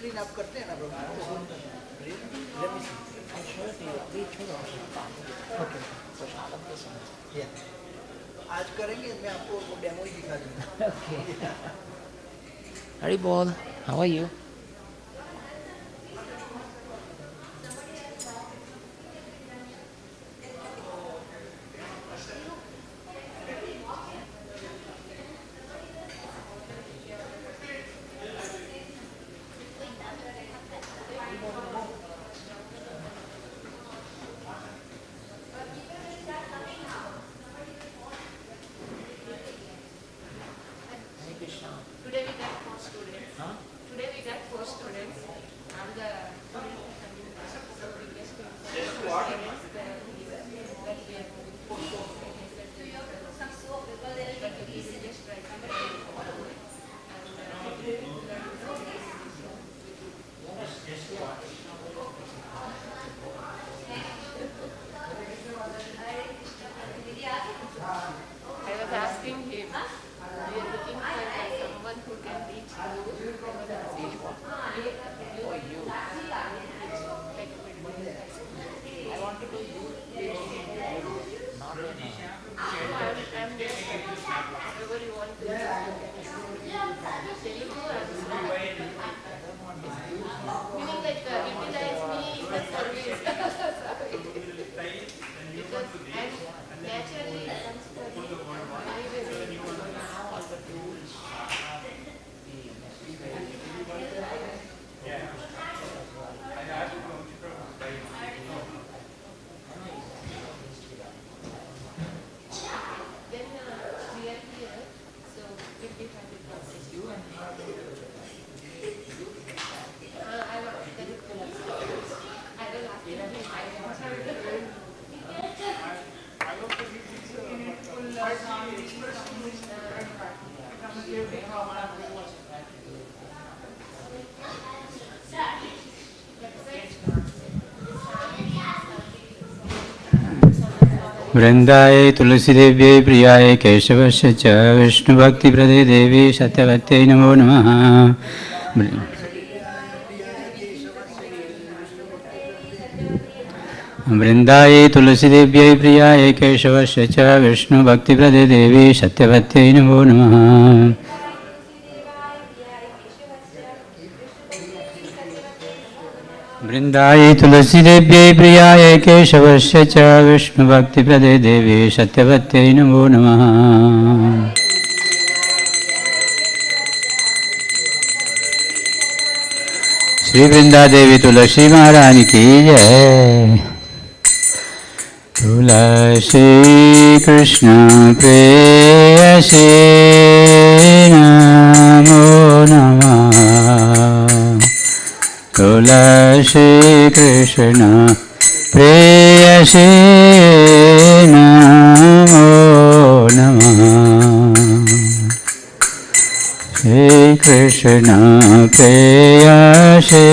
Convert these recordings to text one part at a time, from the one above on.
Discipline आप करते हैं ना प्रभु? ओके, आज करेंगे, मैं आपको डेमो ही दिखा दूंगा. Okay. Hari Bol, how are you? Today we got 4 students. Huh? Today we got 4 students. I'm the I was asking him, we are looking for someone who can teach you. I want to do youth leadership. Not I'm just whatever you want to do. Telugu and meaning like utilize me in the service. Because I'm naturally comes for me very all the tools. Then we are here, so we'll be having classes. You and I will ask him. वृंदाय तुलसी देव्यै प्रियाय केशवस्य च विष्णुभक्तिप्रदे देवी सत्यवत्यै नमो नमः. वृंदाय तुलसी देव्यै प्रियाय केशवस्य च विष्णुभक्तिप्रदे देवी सत्यवत्यै नमो नमः. वृंदाय तुलसी देव्यै प्रियाय केशवस्य च विष्णुभक्तिप्रदे देवी सत्यवत्यै नमो नमः. श्री वृंदा देवी तुलसी महारानी की जय. तुलसी कृष्ण प्रेयसी नमो नमः. तुलसी कृष्ण प्रेयसी नमो नमः. श्री कृष्ण प्रेयसी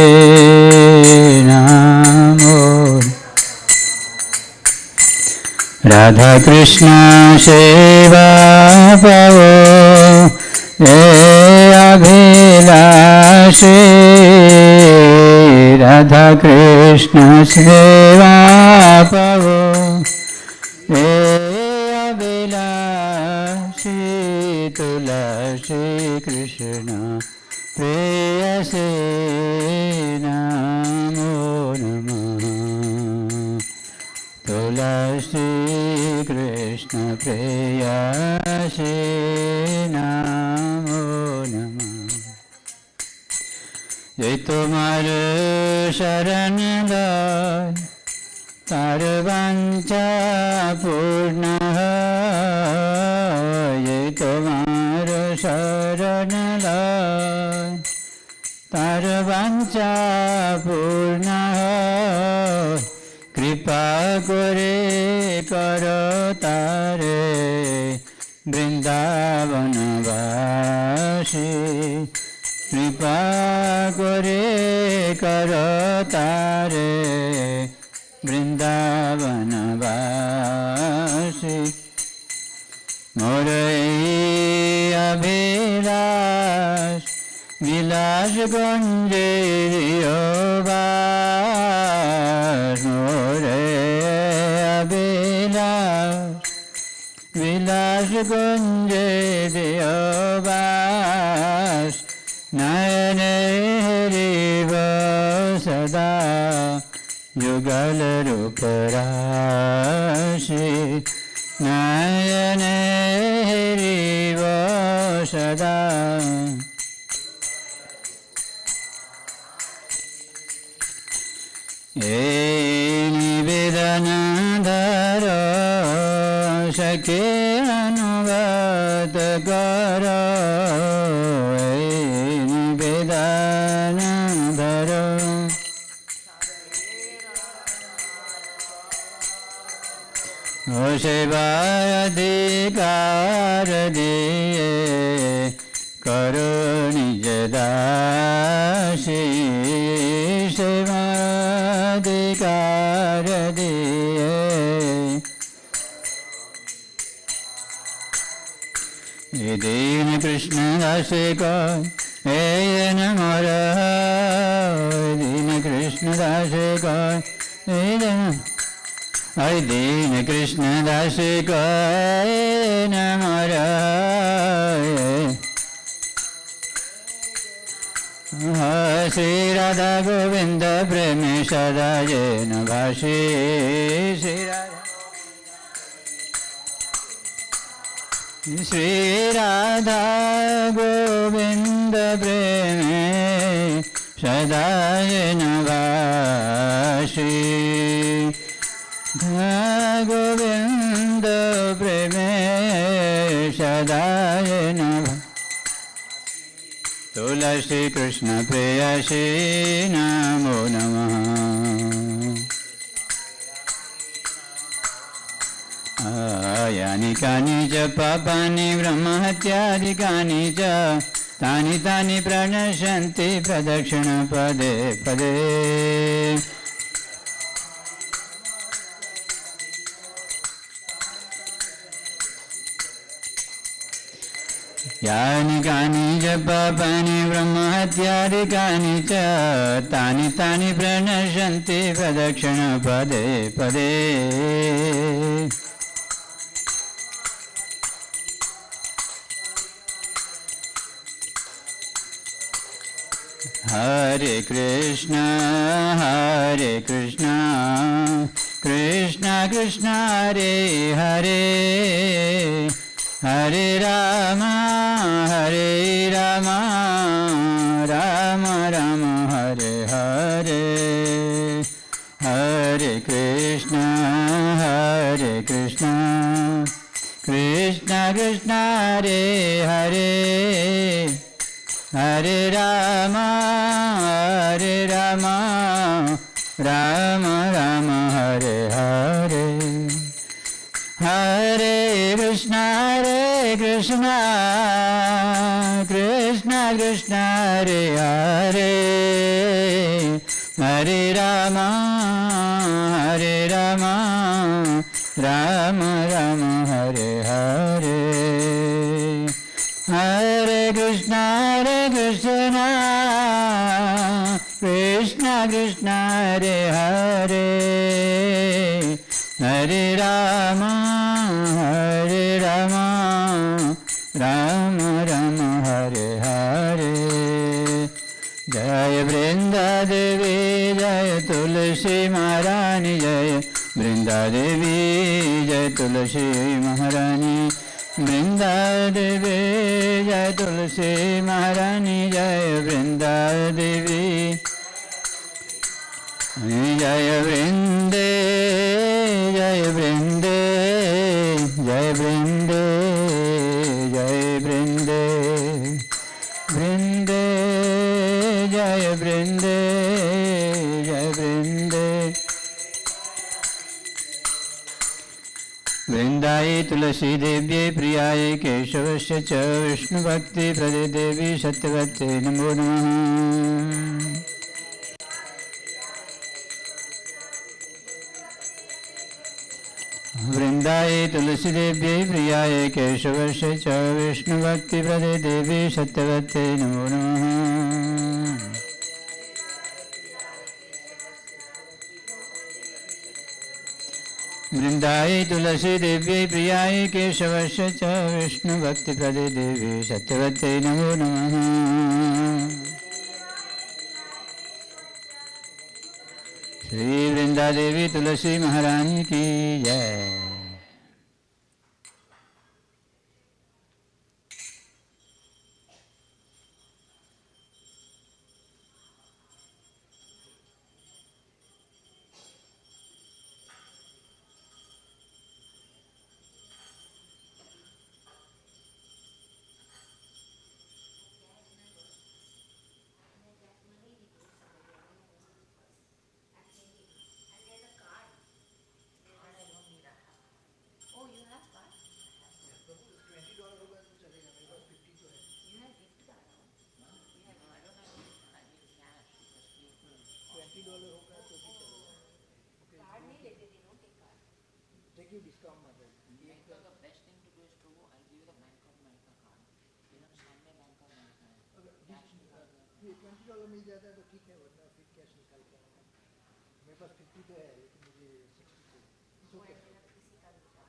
नमो. राधा कृष्ण सेवा पाओ ए अभिलाषी. राधा कृष्ण सेवा पाओ ए अभिलाषी. तुलसी कृष्ण प्रेयसी नमो नमः. तुलसी कृष्ण प्रेयसी नमो नमः. ये तुम्हार शरण लय तार वांछा पूर्ण है. ये तुम्हार शरण लय तार वांछा पूर्ण है. कृपा करे करो तारे वृंदावनवासी. कृपा करे करो तारे वृंदावनवासी. मोर अभिलाष विलास कुंजे दियो बास मोरे अभिलाष विलास कुंजे दियो बास नयने हरिव सदा युगल रूप राशि नयने हरिव सदा निवेदन धरो सके अनुगत करो निवेदन धरो ओ सेवा अधिकार दिए करो निज दासी सेवा अधिकार दिए दीन कृष्ण दास को हे नमर दीन कृष्ण दास को हे दीन कृष्ण दास को नमर श्री राधा गोविंद प्रेम सदा जैन भाषी श्री राधा गोविंद प्रेम सदा जैन भाषी गोविंद प्रेम सदा जैन तुलसी कृष्ण प्रेयसी नमो नमः यानि कानि च पापानि ब्रह्महत्यादिकानि च तानि तानि प्रणश्यन्ति प्रदक्षिण पदे पदे यानि कानि च पापानि ब्रह्महत्यादिकानि च तानि तानि प्रणश्यन्ति प्रदक्षिण पदे पदे हरे कृष्ण कृष्ण कृष्ण हरे हरे हरे राम राम राम हरे हरे हरे कृष्ण कृष्ण कृष्ण हरे हरे हरे राम राम राम हरे हरे हरे कृष्ण कृष्ण कृष्ण हरे हरे हरे राम राम राम हरे हरे हरे कृष्ण कृष्ण कृष्ण हरे हरे हरे राम राम राम हरे हरे जय वृंदा देवी जय तुलसी महारानी जय वृंदा देवी जय तुलसी महारानी वृंदा देवी जय तुलसी महारानी जय वृंदा देवी जय वृंदे जय वृंदे जय वृंदे जय वृंदे वृंदे जय वृंदे जय वृंदे वृंदाय तुलसी देव्यै प्रियाय केशवस्य च विष्णुभक्ति प्रदे देवी सत्यवत्यै नमो नमः वृंद वृन्दायै तुलसीदेव्यै प्रियायै केशवस्य च विष्णुभक्तिप्रदे देवी सत्यवत्यै नमो नमः। वृन्दायै तुलसीदेव्यै प्रियायै केशवस्य च विष्णुभक्तिप्रदे देवी सत्यवत्यै नमो नमः। श्री वृंदादेवी तुलसी महारानी की जय। Oh, you have card? प्रभु $20 होगा तो चलेगा, मेरे पास 50 तो है। You have gift card? You have, I don't have cash. $20 होगा तो भी चलेगा। Okay, Card नहीं लेते थे, no take card. take you discount माता जी। Bank का the best thing to do is to I'll give you the Bank of America card. इधर सामने Bank of America है। अगर Cash निकाल दो। $20 मिल जाता है तो ठीक है, वरना फिर कैश निकाल के आना। मेरे पास 50 तो है, लेकिन मुझे 60 चाहिए। वो Okay. मेरा किसी का भी था।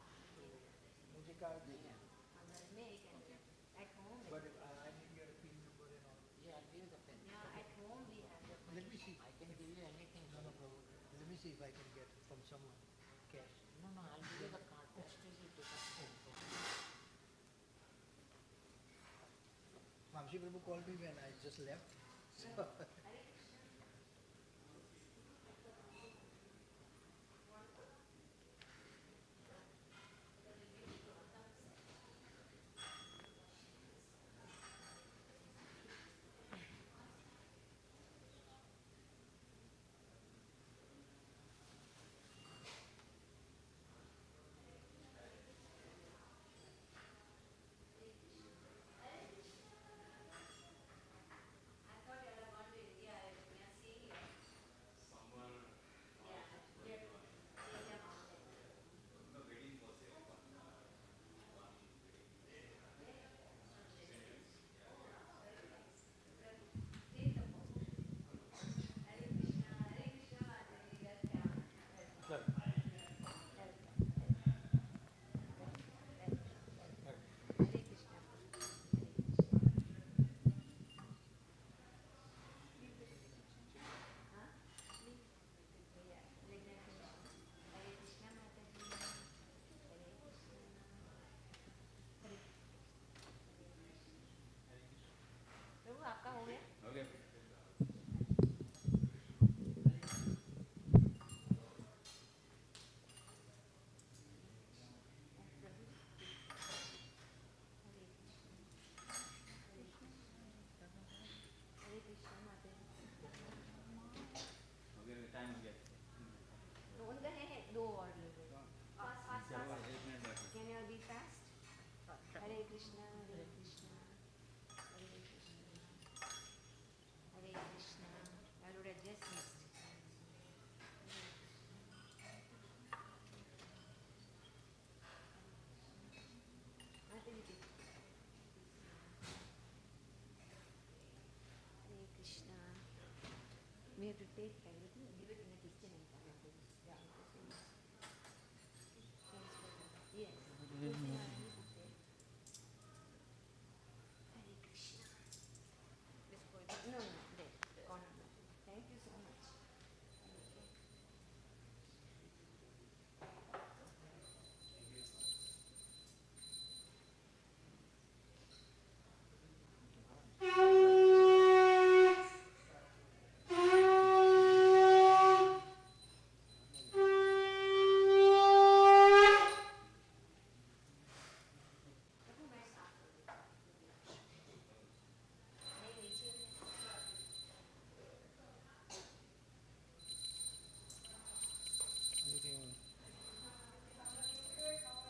मुझे कार्ड नहीं चाहिए। है। अगर मैं can get at home. But I need your PIN number and all. Yeah, I'll give you the pen. Yeah, at home we have the. Let me see. I can give you anything. No, no problem. Let me see if I can get from someone cash. No, I'll give you the card. Best is you take a Mamshi Prabhu called me when I just left. So, प्रभु आपका हो गया? Okay. हरे कृष्णा माता जी। Okay, time हो गया। दो उनका है, दो और ले लो। Fast, fast, चलो, fast. 1 मिनट बाकी। Can you be fast? Hare Krishna, Hare Krishna, Hare Krishna, Hare Krishna. I would have just missed. माता जी की. हरे Krishna. We have to take everything, give it in a kitchen and come and do this. Yeah. Yes. Hare Krishna. Let's go. No, there. Corner. Thank you so much.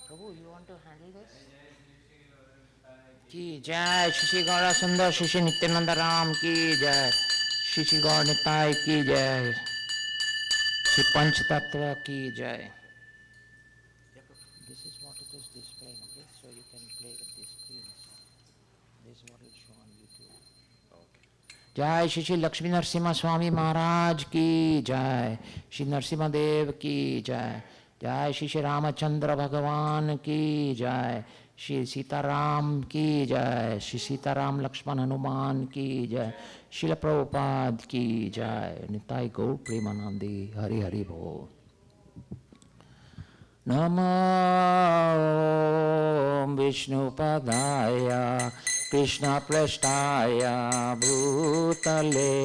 Prabhu, you want to handle this? की जय श्री गौरा सुंदर श्री नित्यानंद राम की जय श्री गौर निताय की जय श्री पंच तत्व की जय. This जय श्री श्री लक्ष्मी नरसिम्हा स्वामी महाराज की जय, श्री नरसिम्हा देव की जय, जय श्री श्री रामचंद्र भगवान की जय, श्री सीताराम की जय, श्री सीताराम लक्ष्मण हनुमान की जय, शिल प्रभुपाद की जय, निताई गौर प्रेमानंदी, हरि हरि बोल। नमो विष्णुपदाय कृष्णपृष्ठाय भूतले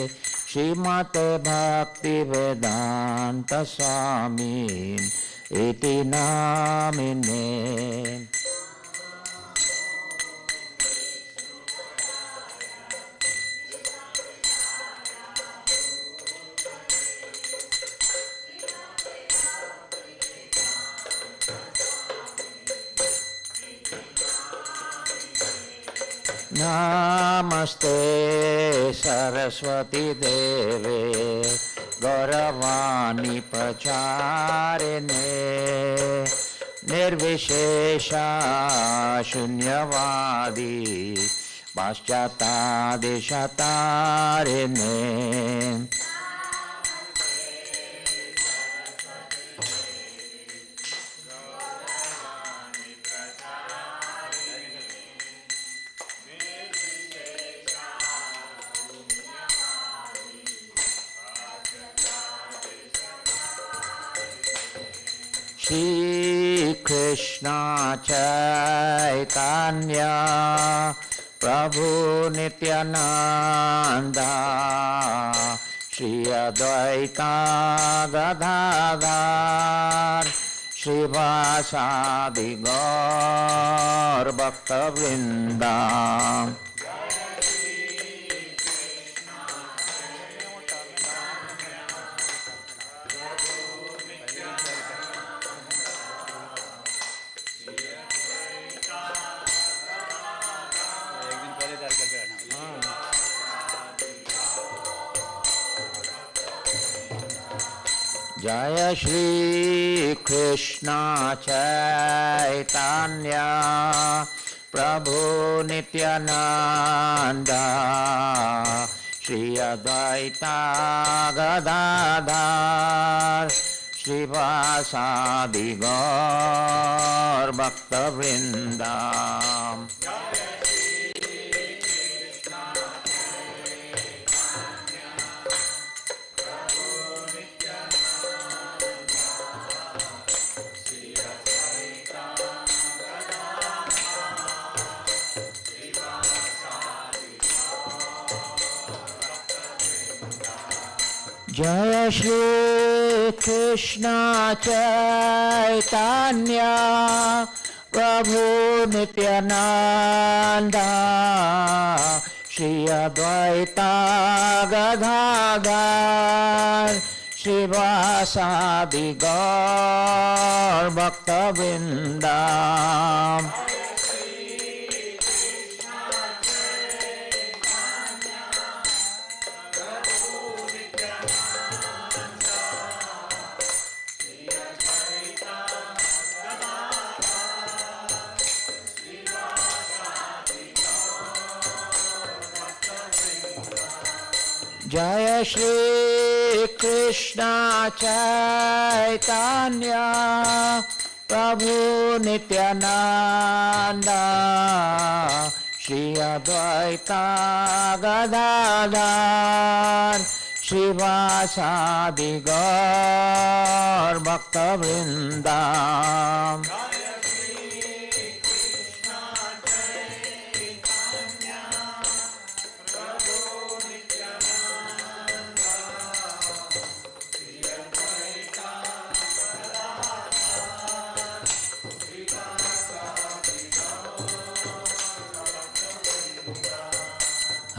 श्रीमते भक्तिवेदांत स्वामी इति नामिने। नमस्ते सरस्वती देवे गौरवाणी प्रचारिणे निर्विशेषा शून्यवादी पाश्चात्यादिशतारिणे। Shri Krishna Chaitanya Prabhu Nityananda Shri Advaita Gadadhar Shri Vasadi Gaur Bhakta Vrinda। जय श्री कृष्ण चैतन्य प्रभु नित्यानंद श्री अद्वैता गदाधर श्रीवासादि गौर भक्त वृंदा। जय श्री कृष्ण चैतन्य प्रभु नित्यानंद श्री अद्वैता गदाधर श्रीवासादि गौर भक्त वृंदा। जय श्री कृष्ण चैतन्य प्रभु नित्यानंद श्री अद्वैता गदाधर श्रीवासादि गौर भक्त वृंदा।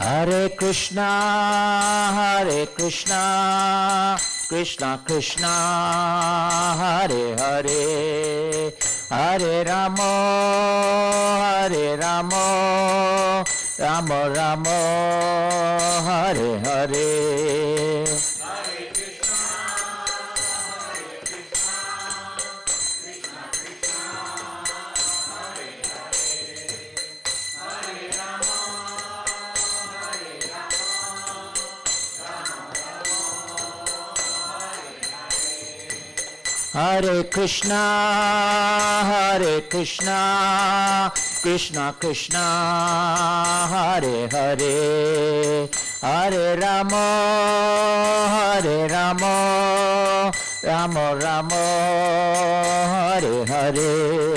Hare Krishna, Krishna Krishna, Hare Hare, Hare Rama, Rama Rama, Hare Hare. Hare Krishna, Krishna Krishna, Hare Hare, Hare Rama, Rama Rama, Hare Hare.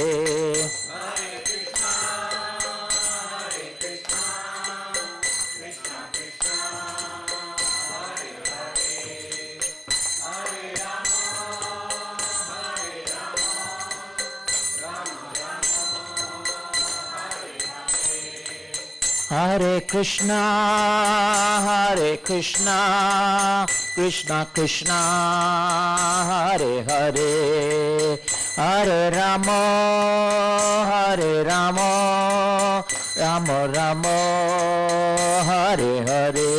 Hare Krishna, Krishna Krishna, Hare Hare, Hare Rama, Rama Rama, Hare Hare.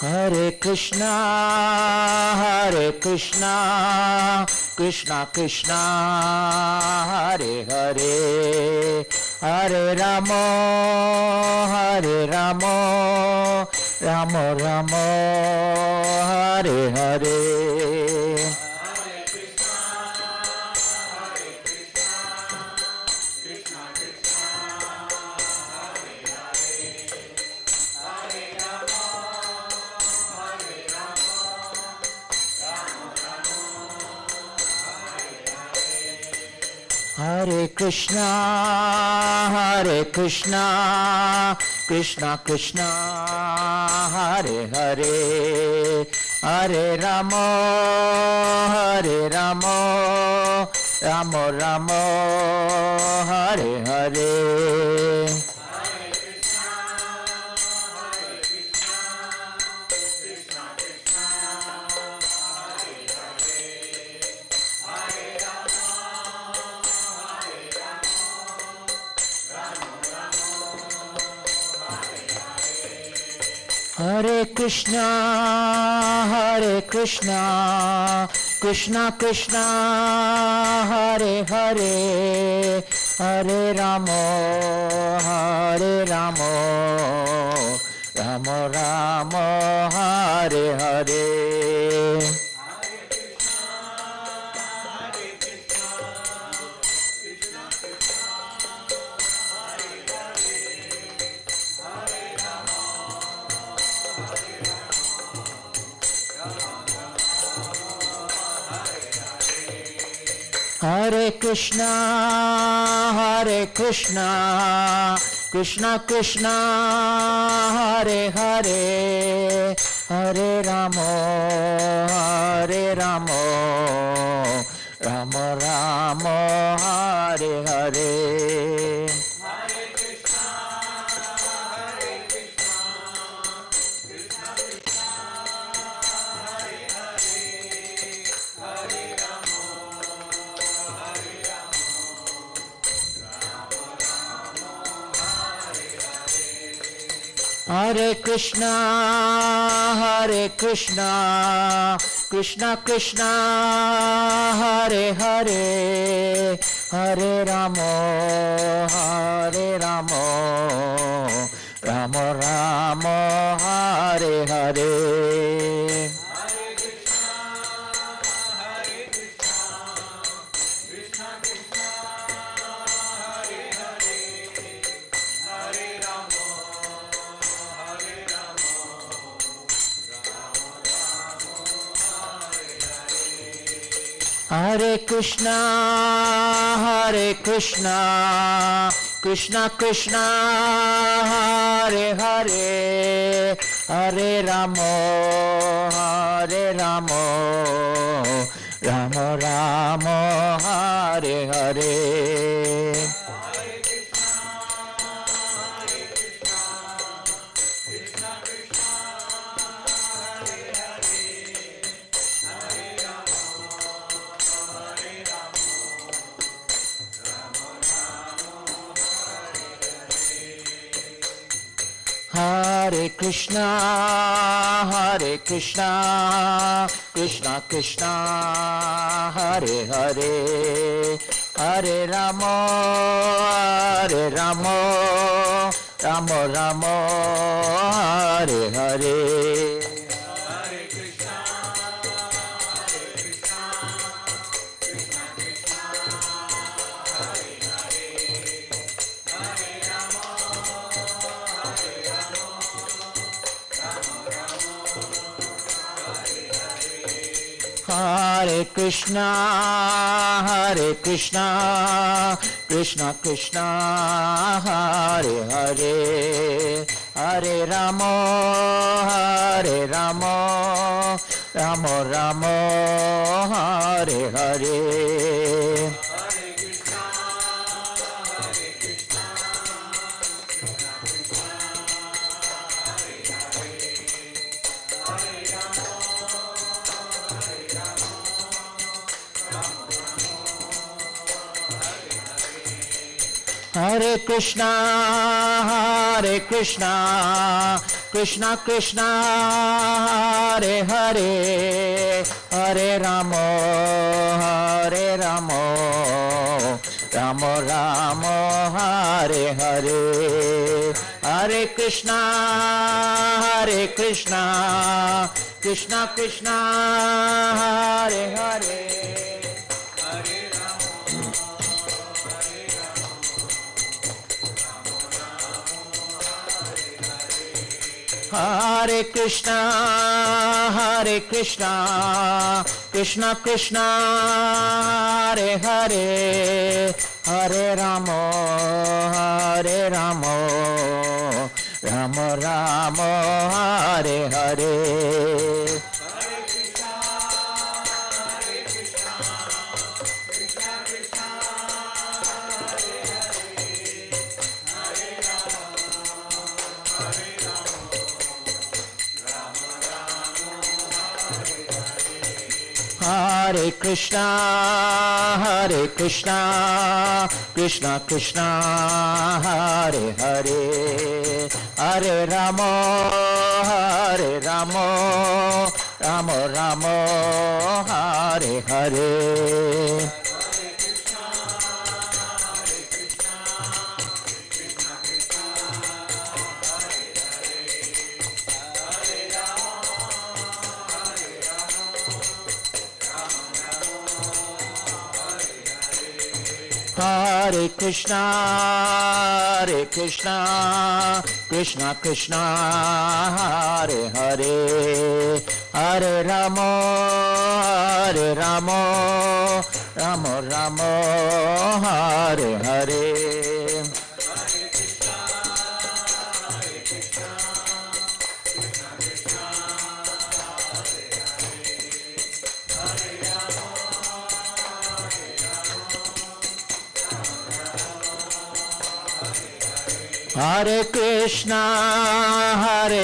Hare Krishna, Krishna Krishna, Hare Hare, Hare Rama, Rama Rama, Hare Hare. Hare Krishna, Krishna Krishna, Hare Hare, Hare Rama, Rama Rama, Hare Hare. Hare Krishna, Krishna Krishna, Hare Hare, Hare Rama, Rama Rama, Hare Hare. Hare Krishna, Krishna Krishna, Hare Hare, Hare Rama, Rama Rama, Hare Hare. Hare Krishna, Krishna Krishna, Hare Hare, Hare Rama, Rama Rama, Hare Hare. Hare Krishna, Krishna Krishna, Hare Hare, Hare Rama, Rama Rama, Hare Hare. Hare Hare Krishna, Krishna Krishna, Hare Hare, Hare Rama, Rama Rama, Hare Hare. Hare Krishna, Krishna Krishna, Hare Hare, Hare Rama, Rama Rama, Hare Hare. Hare Krishna, Krishna Krishna, Hare Hare, Hare Rama, Rama Rama, Hare Hare, Hare Krishna, Krishna Krishna, Hare Hare. Hare Krishna, Krishna Krishna, Hare Hare, Hare Rama, Rama Rama, Hare Hare. Hare Krishna, Krishna Krishna, Hare Hare, Hare Rama, Rama Rama, Hare Hare. Hare Krishna, Krishna Krishna, Hare Hare, Hare Rama, Rama Rama, Hare Hare. Hare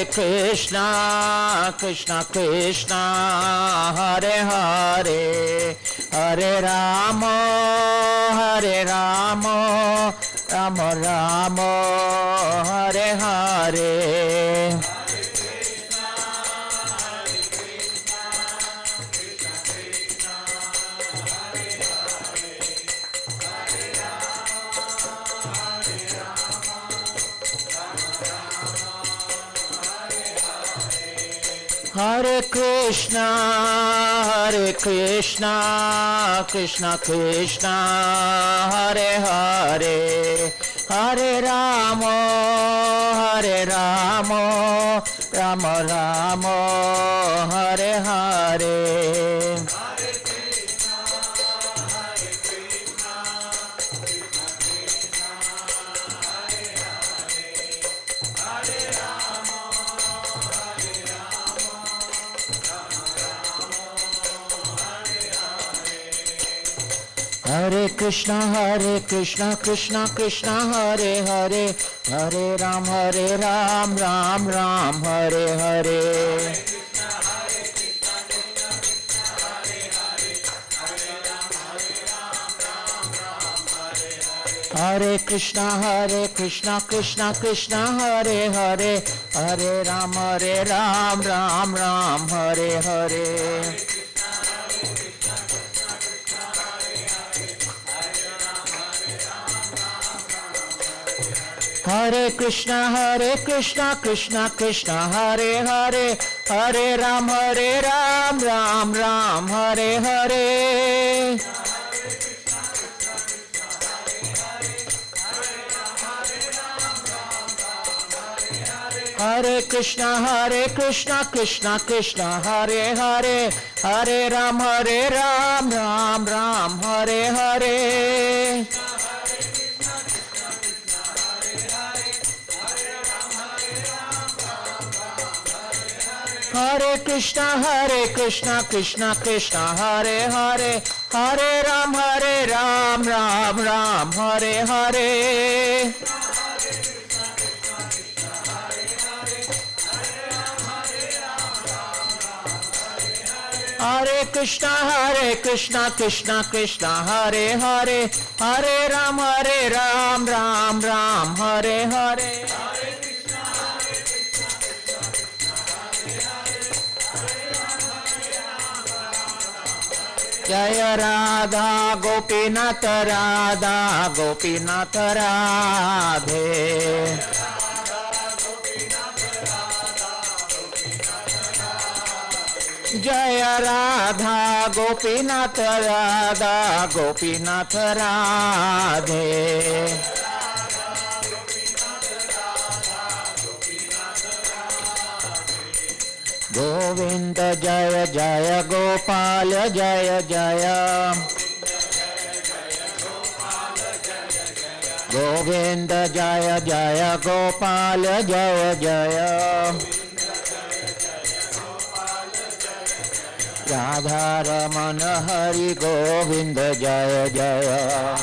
Krishna, Krishna Krishna, Hare Hare, Hare Rama, Rama Rama, Hare Hare. Hare Krishna, Krishna Krishna, Hare Hare, Hare Rama, Rama Rama, Hare Hare. Hare Krishna, Krishna Krishna, Hare Hare, Hare Ram, Ram Ram, Hare Hare. Hare Krishna Krishna Krishna Hare Hare, Hare Ram Ram Ram Hare Hare. Hare Krishna Krishna Krishna Hare Hare, Hare Ram Ram Ram Hare Hare. Hare Krishna Krishna Krishna Hare Hare, Hare Ram Ram Ram Hare Hare. Hare Krishna Krishna Krishna Hare Hare, Hare Ram Ram Ram Hare Hare. Hare Krishna Krishna Krishna Hare Hare, Hare Ram Ram Ram Hare Hare. Jaya Radha Gopinath Radha Gopinath Radhe. Jaya Radha Gopinath Radha Gopinath Radhe. Govinda Jaya Jaya Gopal Jaya Jaya. Govinda Jaya Jaya Gopal Jaya Jaya. Radha Ramana Hari Govinda Jaya Jaya.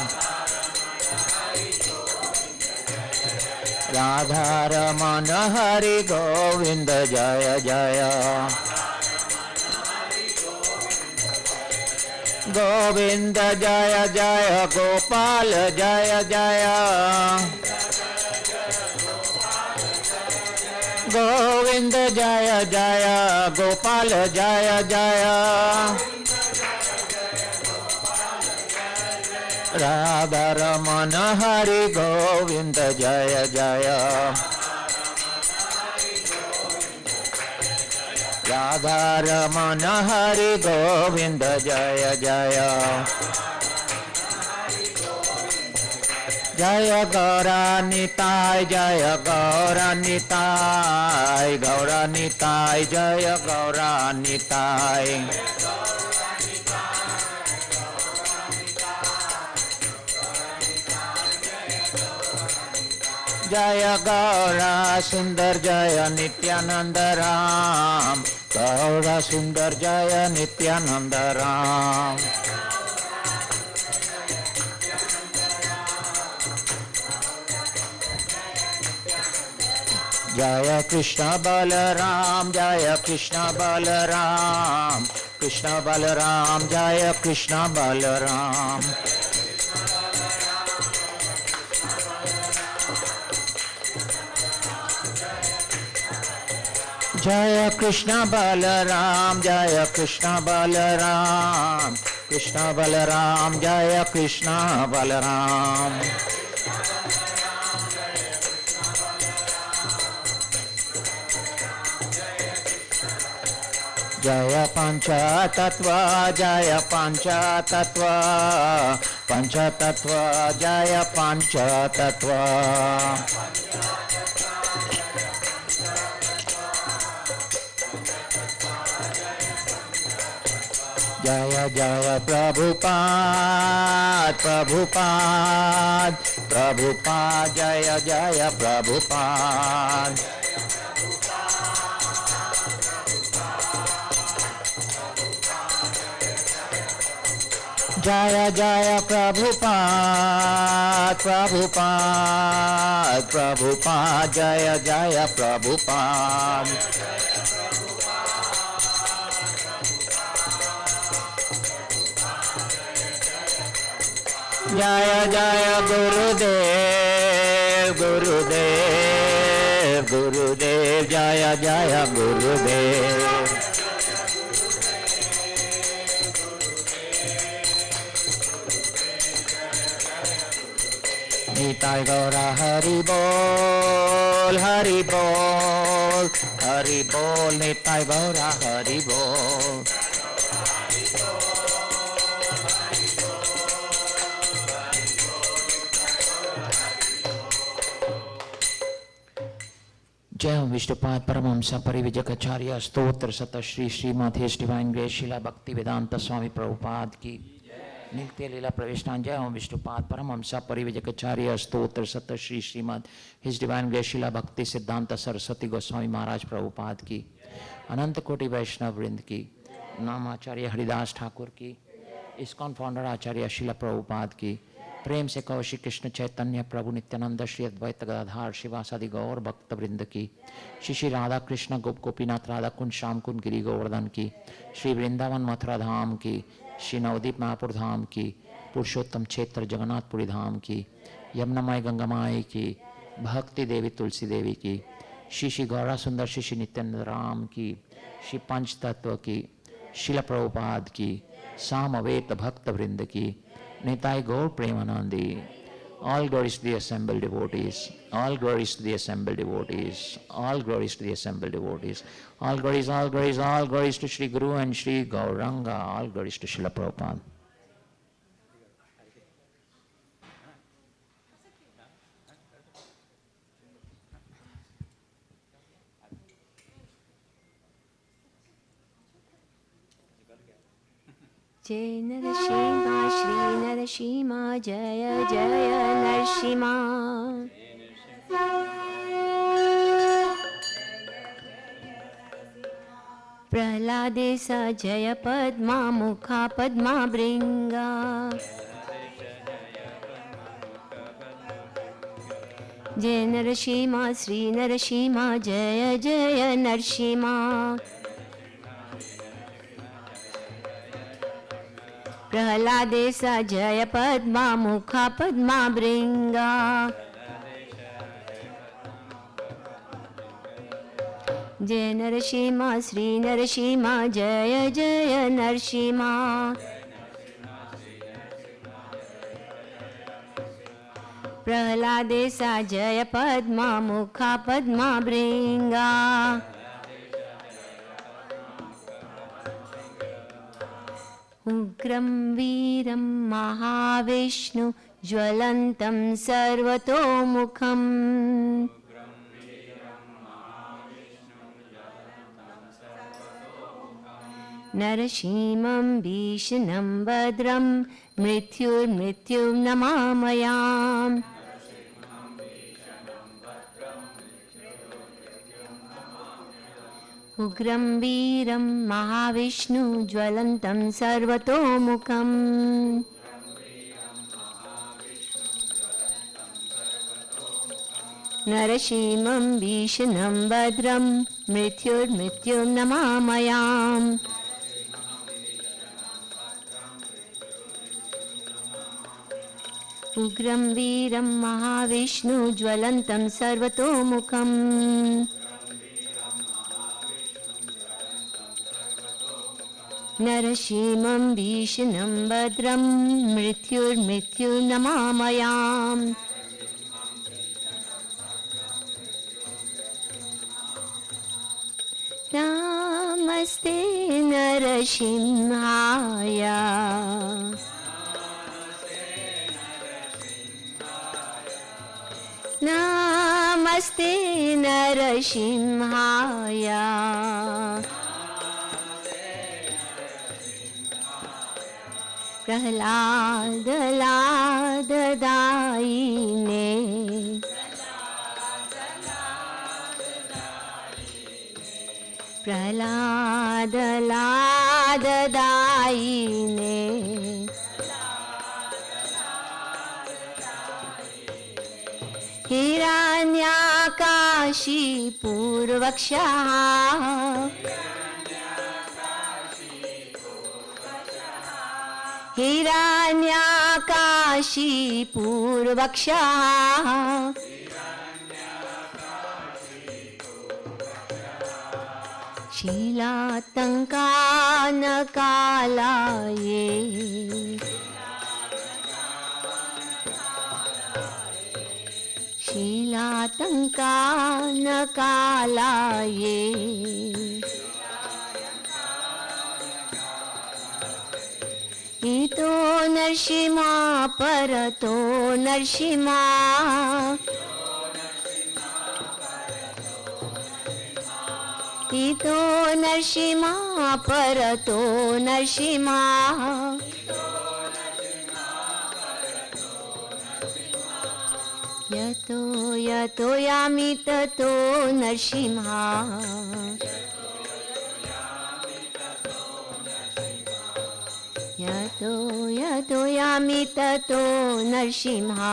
Radha Ramana Hari Govinda Jaya Jaya. Govinda Jaya Jaya Gopal Jaya Jaya. Govinda Jaya Jaya Gopal Jaya Jaya. Radha Ramana Hari Govinda Jaya Jaya. Radha Ramana Hari Govinda Jaya Jaya. Jaya Gaura Nitai Jaya Gaura Nitai Gaura Nitai Jaya Gaura Nitai. Jaya Gaura Sundar Jaya Nityananda Ram. Gaura Sundar Jaya Nityananda Ram. Jaya Krishna Balaram Jaya Krishna Balaram. Krishna Balaram Jaya Krishna Balaram. Jaya Krishna Balaram Jaya Krishna Balaram. Krishna Balaram Jaya Krishna Balaram. Jaya Pancha Tattva Jaya Pancha Tattva. Pancha Tattva Jaya Pancha Tattva. Jaya Jaya Prabhupada Prabhupada Prabhupada Jaya Jaya Prabhupada. Jaya Jaya Prabhupada Prabhupada Prabhupada Jaya Jaya Prabhupada. जय जय गुरुदेव गुरुदेव गुरुदेव जय जय गुरुदेव निताय गौरा हरि बोल हरि बोल हरि बोल निताय गौरा हरि बोल जय ओम विष्णुपाद परमहंस परिविजकाचार्य स्तोत्र सत Shri Srimad his divine grace Shila Bhakti वेदांत स्वामी प्रभुपाद की नित्य लीला प्रवेशनान। जय ओम विष्णुपाद परमहंस परिविजकाचार्य स्तोत्र सत Shri Srimad his divine grace Shila Bhakti सिद्धांत सरस्वती गोस्वामी महाराज प्रभुपाद की अनंत कोटि वैष्णव वृंद की नाम आचार्य हरिदास ठाकुर की इस्कॉन फाउंडर आचार्य शिला प्रभुपाद की प्रेम से कहो श्री कृष्ण चैतन्य प्रभु नित्यानंद श्री अद्वैत गदाधार शिवासादि गौर भक्त वृंद की श्री राधा कृष्ण गोप गोपीनाथ राधा कुंज श्याम कुंज गिरी गोवर्धन की श्री वृंदावन मथुरा धाम की श्री नवदीप महापुर धाम की पुरुषोत्तम क्षेत्र जगन्नाथपुरी धाम की यमुनामाई गंगामाई की भक्ति देवी तुलसी देवी की श्री गौरा सुंदर श्री नित्यानंद राम की श्री पंच तत्व की शिला प्रभुपाद की सामवेद भक्त वृंद की निताय गौर Premanandi. All glories to the assembled devotees. All glories to the assembled devotees. All glories to the assembled devotees. All glories, all glories, all glories to Shri Guru and Shri Gauranga. All glories to Srila Prabhupada. जय नरसिंहा श्री नरसिंहा जय जय नरसिंहा प्रह्लादेश जय पद्मा मुखा पद्मा भृंगा जय नरसिंहा श्री नरसिंहा जय जय नरसिंहा प्रह्लादेश जय पद्मा मुखा पद्मा भृंगा जय नरसिंहा श्री नरसिंहा जय जय नरसिंहा प्रह्लादेश जय पद्मा मुखा पद्मा भृंगा उग्रं वीरं महाविष्णु ज्वलन्तं सर्वतोमुखम् नरसिंहं भीषणं भद्रं मृत्युर्मृत्युं नमामयाम् उग्रं वीरं महाविष्णु ज्वलन्तं सर्वतोमुखम् नरसिंहं भीषणं भद्रं मृत्युर्मृत्युं नमामयाम् उग्रं वीरं महाविष्णु ज्वलन्तं सर्वतोमुखम् नरसिंहं भीषणं भद्रं मृत्युर्मृत्युं नमामयाम् नमस्ते नरसिंहाय नमस्ते नरसिंहाय प्रह्लाद लाददायिने प्रह्लाद लाददायिने हिरण्याकाशी पूर्वक्षः हिरण्याकाशीपूर्वक्षः शीलातङ्कानकालाये शीलातङ्कानकालाये इतो नरसिंहा परतो नरसिंहा इतो नरसिंहा परतो नरसिंहा यतो यतो यामि ततो नरसिंहा यतो यतो यामि ततो नरसिंहा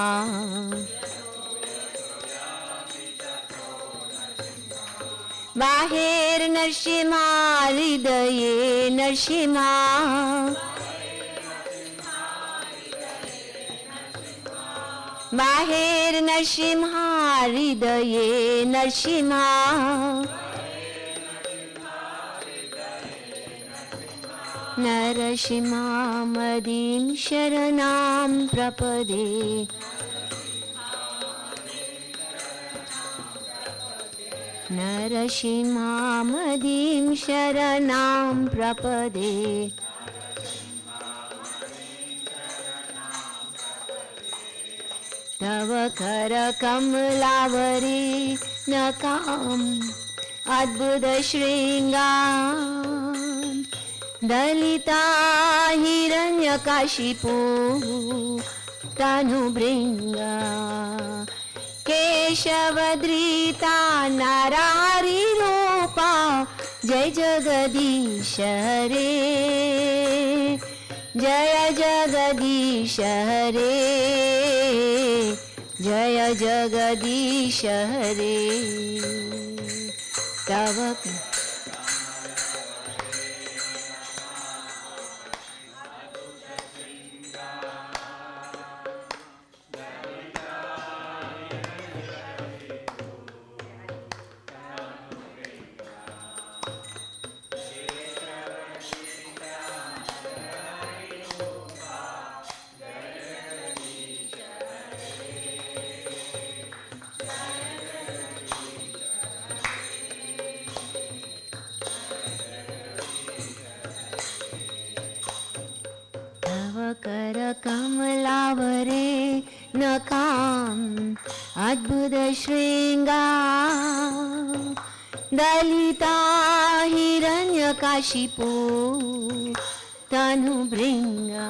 बाहेर नरसिंहा हृदये नरसिंहा बाहेर नरसिंहा हृदये नरसिंहा नरसिंहामदीं शरणां प्रपदे नरसिंहामदीं शरणां प्रपदे तव करकमलावरे नकाम् अद्भुतशृङ्गाम् दलिता हिरण्यकाशिपू तनुभृङ्गा केशवधृता नरारिरूपा जय जगदीश हरे जय जगदीश हरे जय जगदीश हरे तव करकमलावरे नकाम् अद्भुतशृङ्गाम् दलिता हिरण्यकाशिपू तनुभृङ्गा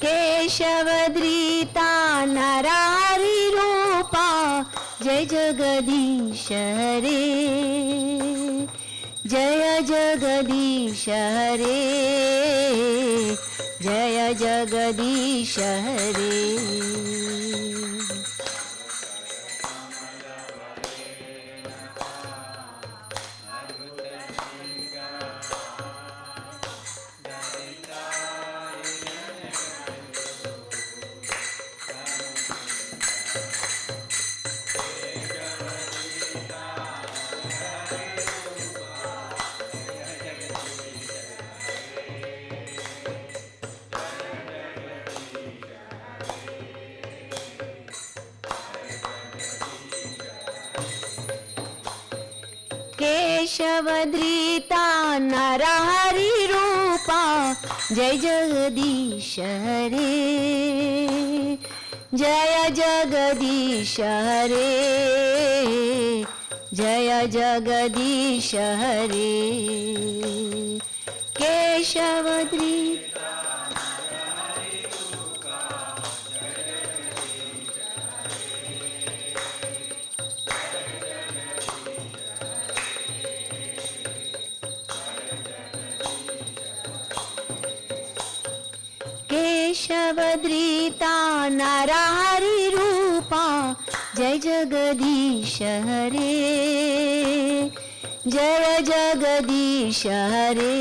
केशवधृता नरारिरूपा जय जगदीश हरे जय जगदीश हरे जय जगदीश हरे केशवधृता नरहरिरूपा जय जगदीश हरे जय जगदीश हरे जय जगदीश हरे केशवधृता केशवधृता नरहरिरूपा जय जगदीश हरे जय जगदीश हरे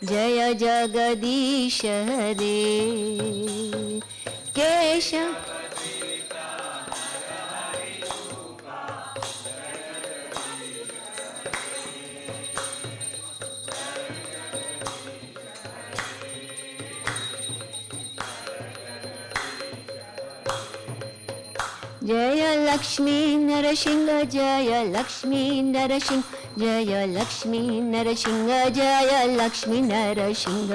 जय जगदीश हरे केशव जय लक्ष्मी नरसिंह जय लक्ष्मी नरसिंह जय लक्ष्मी नरसिंह जय लक्ष्मी नरसिंह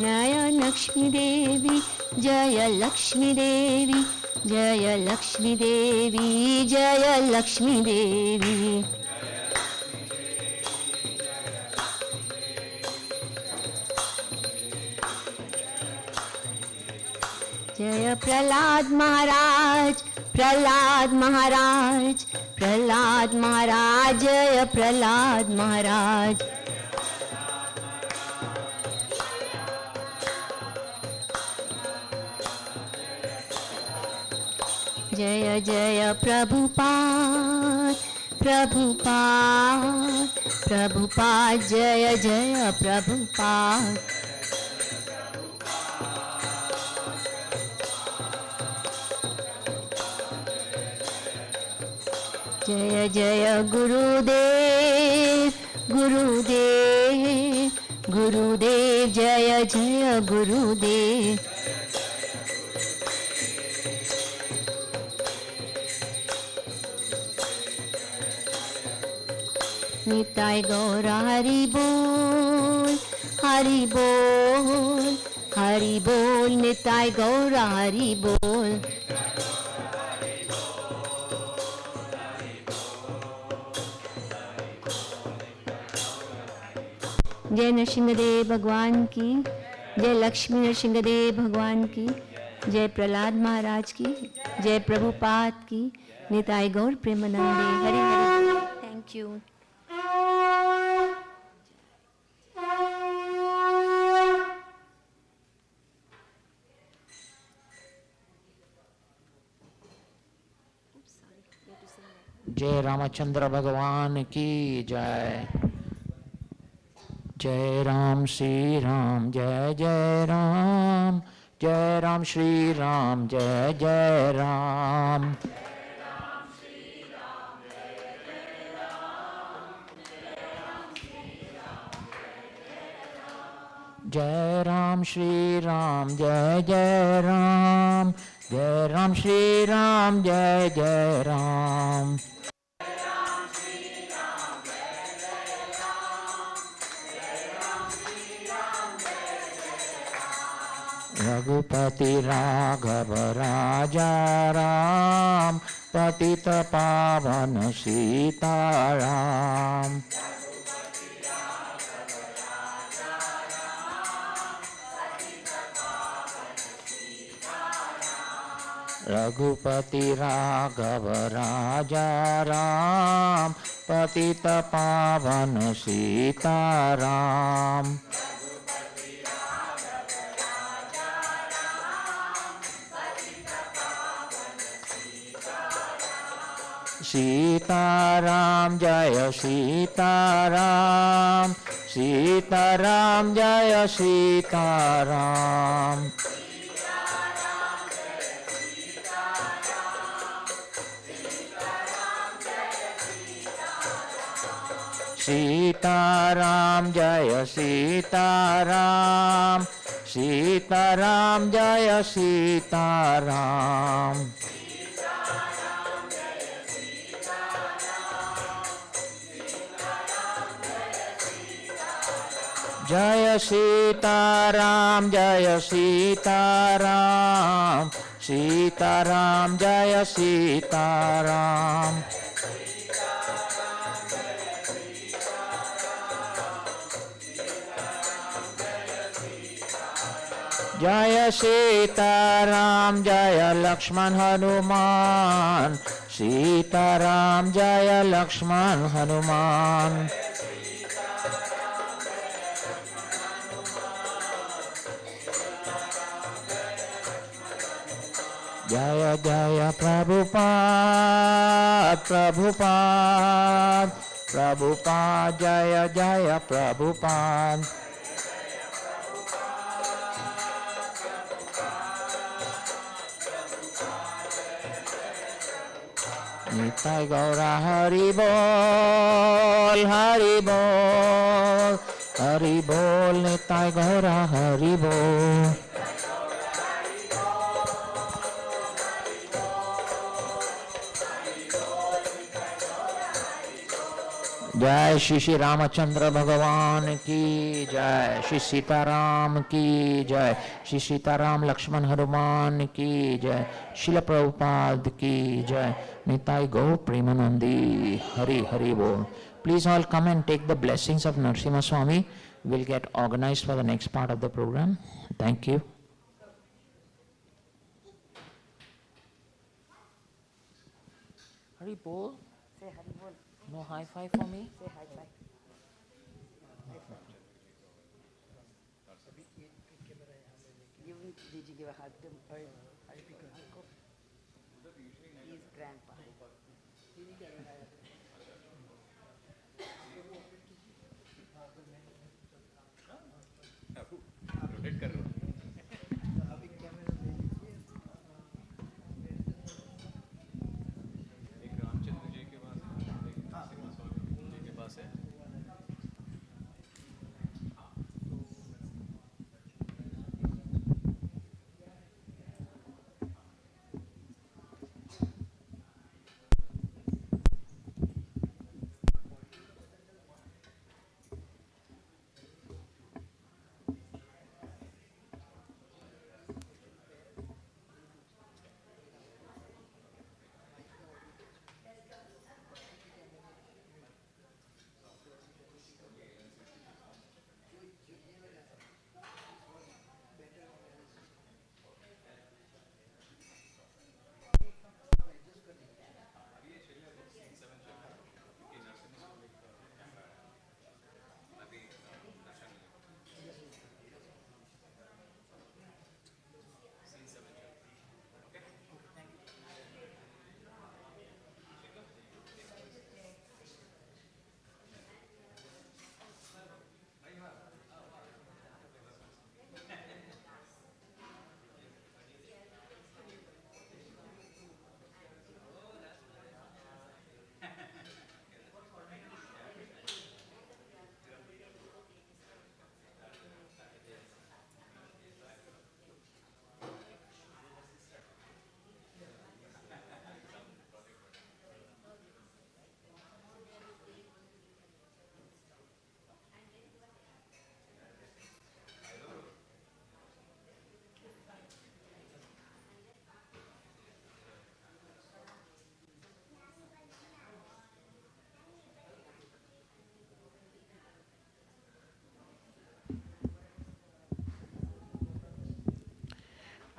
जय लक्ष्मी देवी जय लक्ष्मी देवी जय लक्ष्मी देवी जय लक्ष्मी देवी जय प्रहलाद महाराज प्रहलाद महाराज प्रहलाद महाराज जय प्रहलाद महाराज जय जय प्रभुपाद प्रभुपाद प्रभुपाद जय जय प्रभुपाद जय जय गुरुदेव गुरुदेव गुरुदेव जय जय गुरुदेव निताय गौर हरि बोल हरि बोल हरि बोल निताय गौर हरि बोल जय नरसिंहदेव भगवान की जय लक्ष्मी नरसिंहदेव भगवान की जय प्रहलाद महाराज की जय प्रभुपाद की निताय गौर प्रेमानंदे हरि हरि थैंक यू जय रामचंद्र भगवान की जय जय राम श्री राम जय जय राम श्री राम जय जय राम जय राम श्री राम जय जय राम श्री राम जय जय राम रघुपति राघव राजा राम पतित पावन सीताराम रघुपति राघव राजा राम पतित पावन सीताराम सीताराम जय सीताराम सीताराम जय सीताराम सीताराम जय सीताराम सीताराम जय सीताराम जय सीताराम जय सीताराम सीताराम जय सीताराम जय सीताराम जय लक्ष्मण हनुमान सीताराम जय Lakshman Hanuman Jaya Jaya Prabhupada, Prabhupada, Prabhupada, Jaya Jaya Prabhupada. Nitai Gaura Hari Bol, Hari Bol, Hari Bol, Nitai Gaura Hari Bol. जय श्री श्री रामचंद्र भगवान की जय, श्री सीताराम की जय, श्री सीताराम लक्ष्मण हनुमान की जय, शिल प्रभुपाद की जय, निताई गौ प्रेमानंदी, हरि हरि बोल. Please all come and take the blessings of Narasimha Swami. We'll get organized for the next part of the program. Thank you. Hari bol. Say Hari Bol. No high five for me. Say high five. Give him, Gigi, give a hug to Hari uncle. He's grandpa.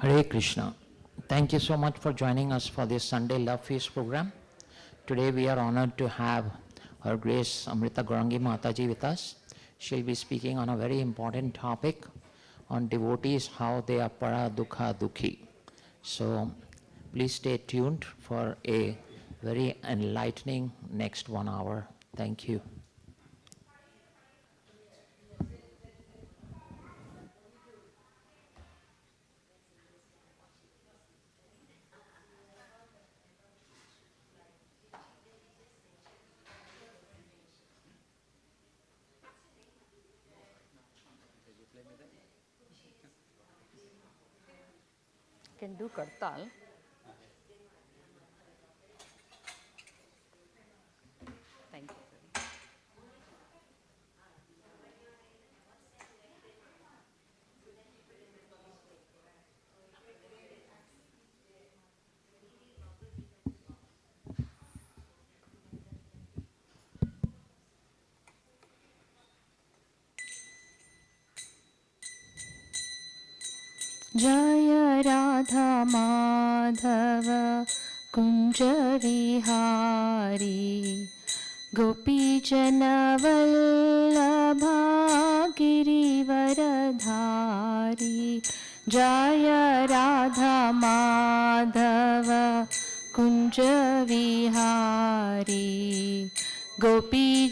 Hare Krishna. Thank you so much for joining us for this Sunday Love Feast program. Today we are honored to have Her Grace Amrita Gaurangi Mataji with us. She'll be speaking on a very important topic on devotees, how they are para dukha dukhi. So please stay tuned for a very enlightening next 1 hour. Thank you. Can do Kartal. Thank you. जय राधा माधव कुंज विहारी गोपीजन वल्लभा गिरिवरधारी जय राधा माधव विहारी गोपीजनवल्लभा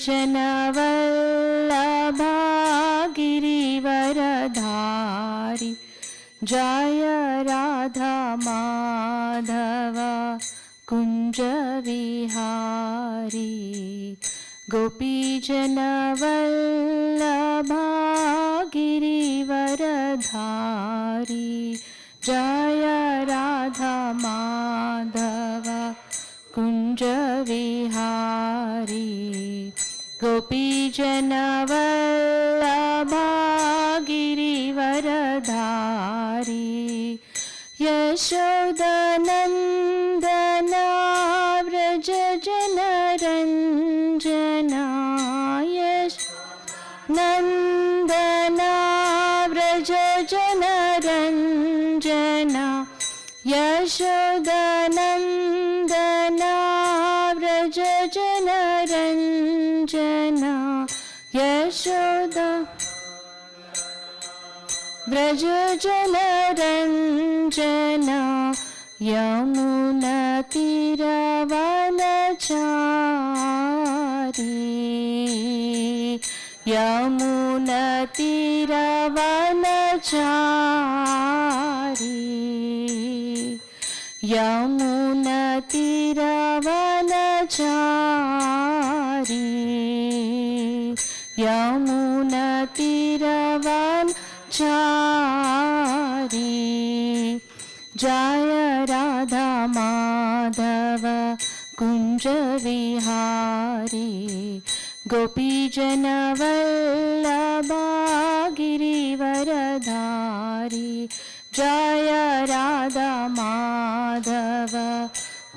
गिरिवरधारी जय राधा माधव कुंज विहारी गोपीजनवल्लभा गिरिवरधारी जय राधा माधव कुंज विहारी गोपीजनवल्लभा गिरिवरधारी यशोदनन्दना व्रज जनरञ्जना नन्दना व्रज जनरञ्जना यशोदनन्दना व्रज जनरञ्जना यशोदा व्रज जनरञ्जना यमुनतीरवनचारी यमुनतीरवनचारी यमुनतीरवनचारी यमुनतीरवनचारी जय राधा माधव कुंज विहारी गोपीजनवल्लभा गिरिवरधारी जय राधा माधव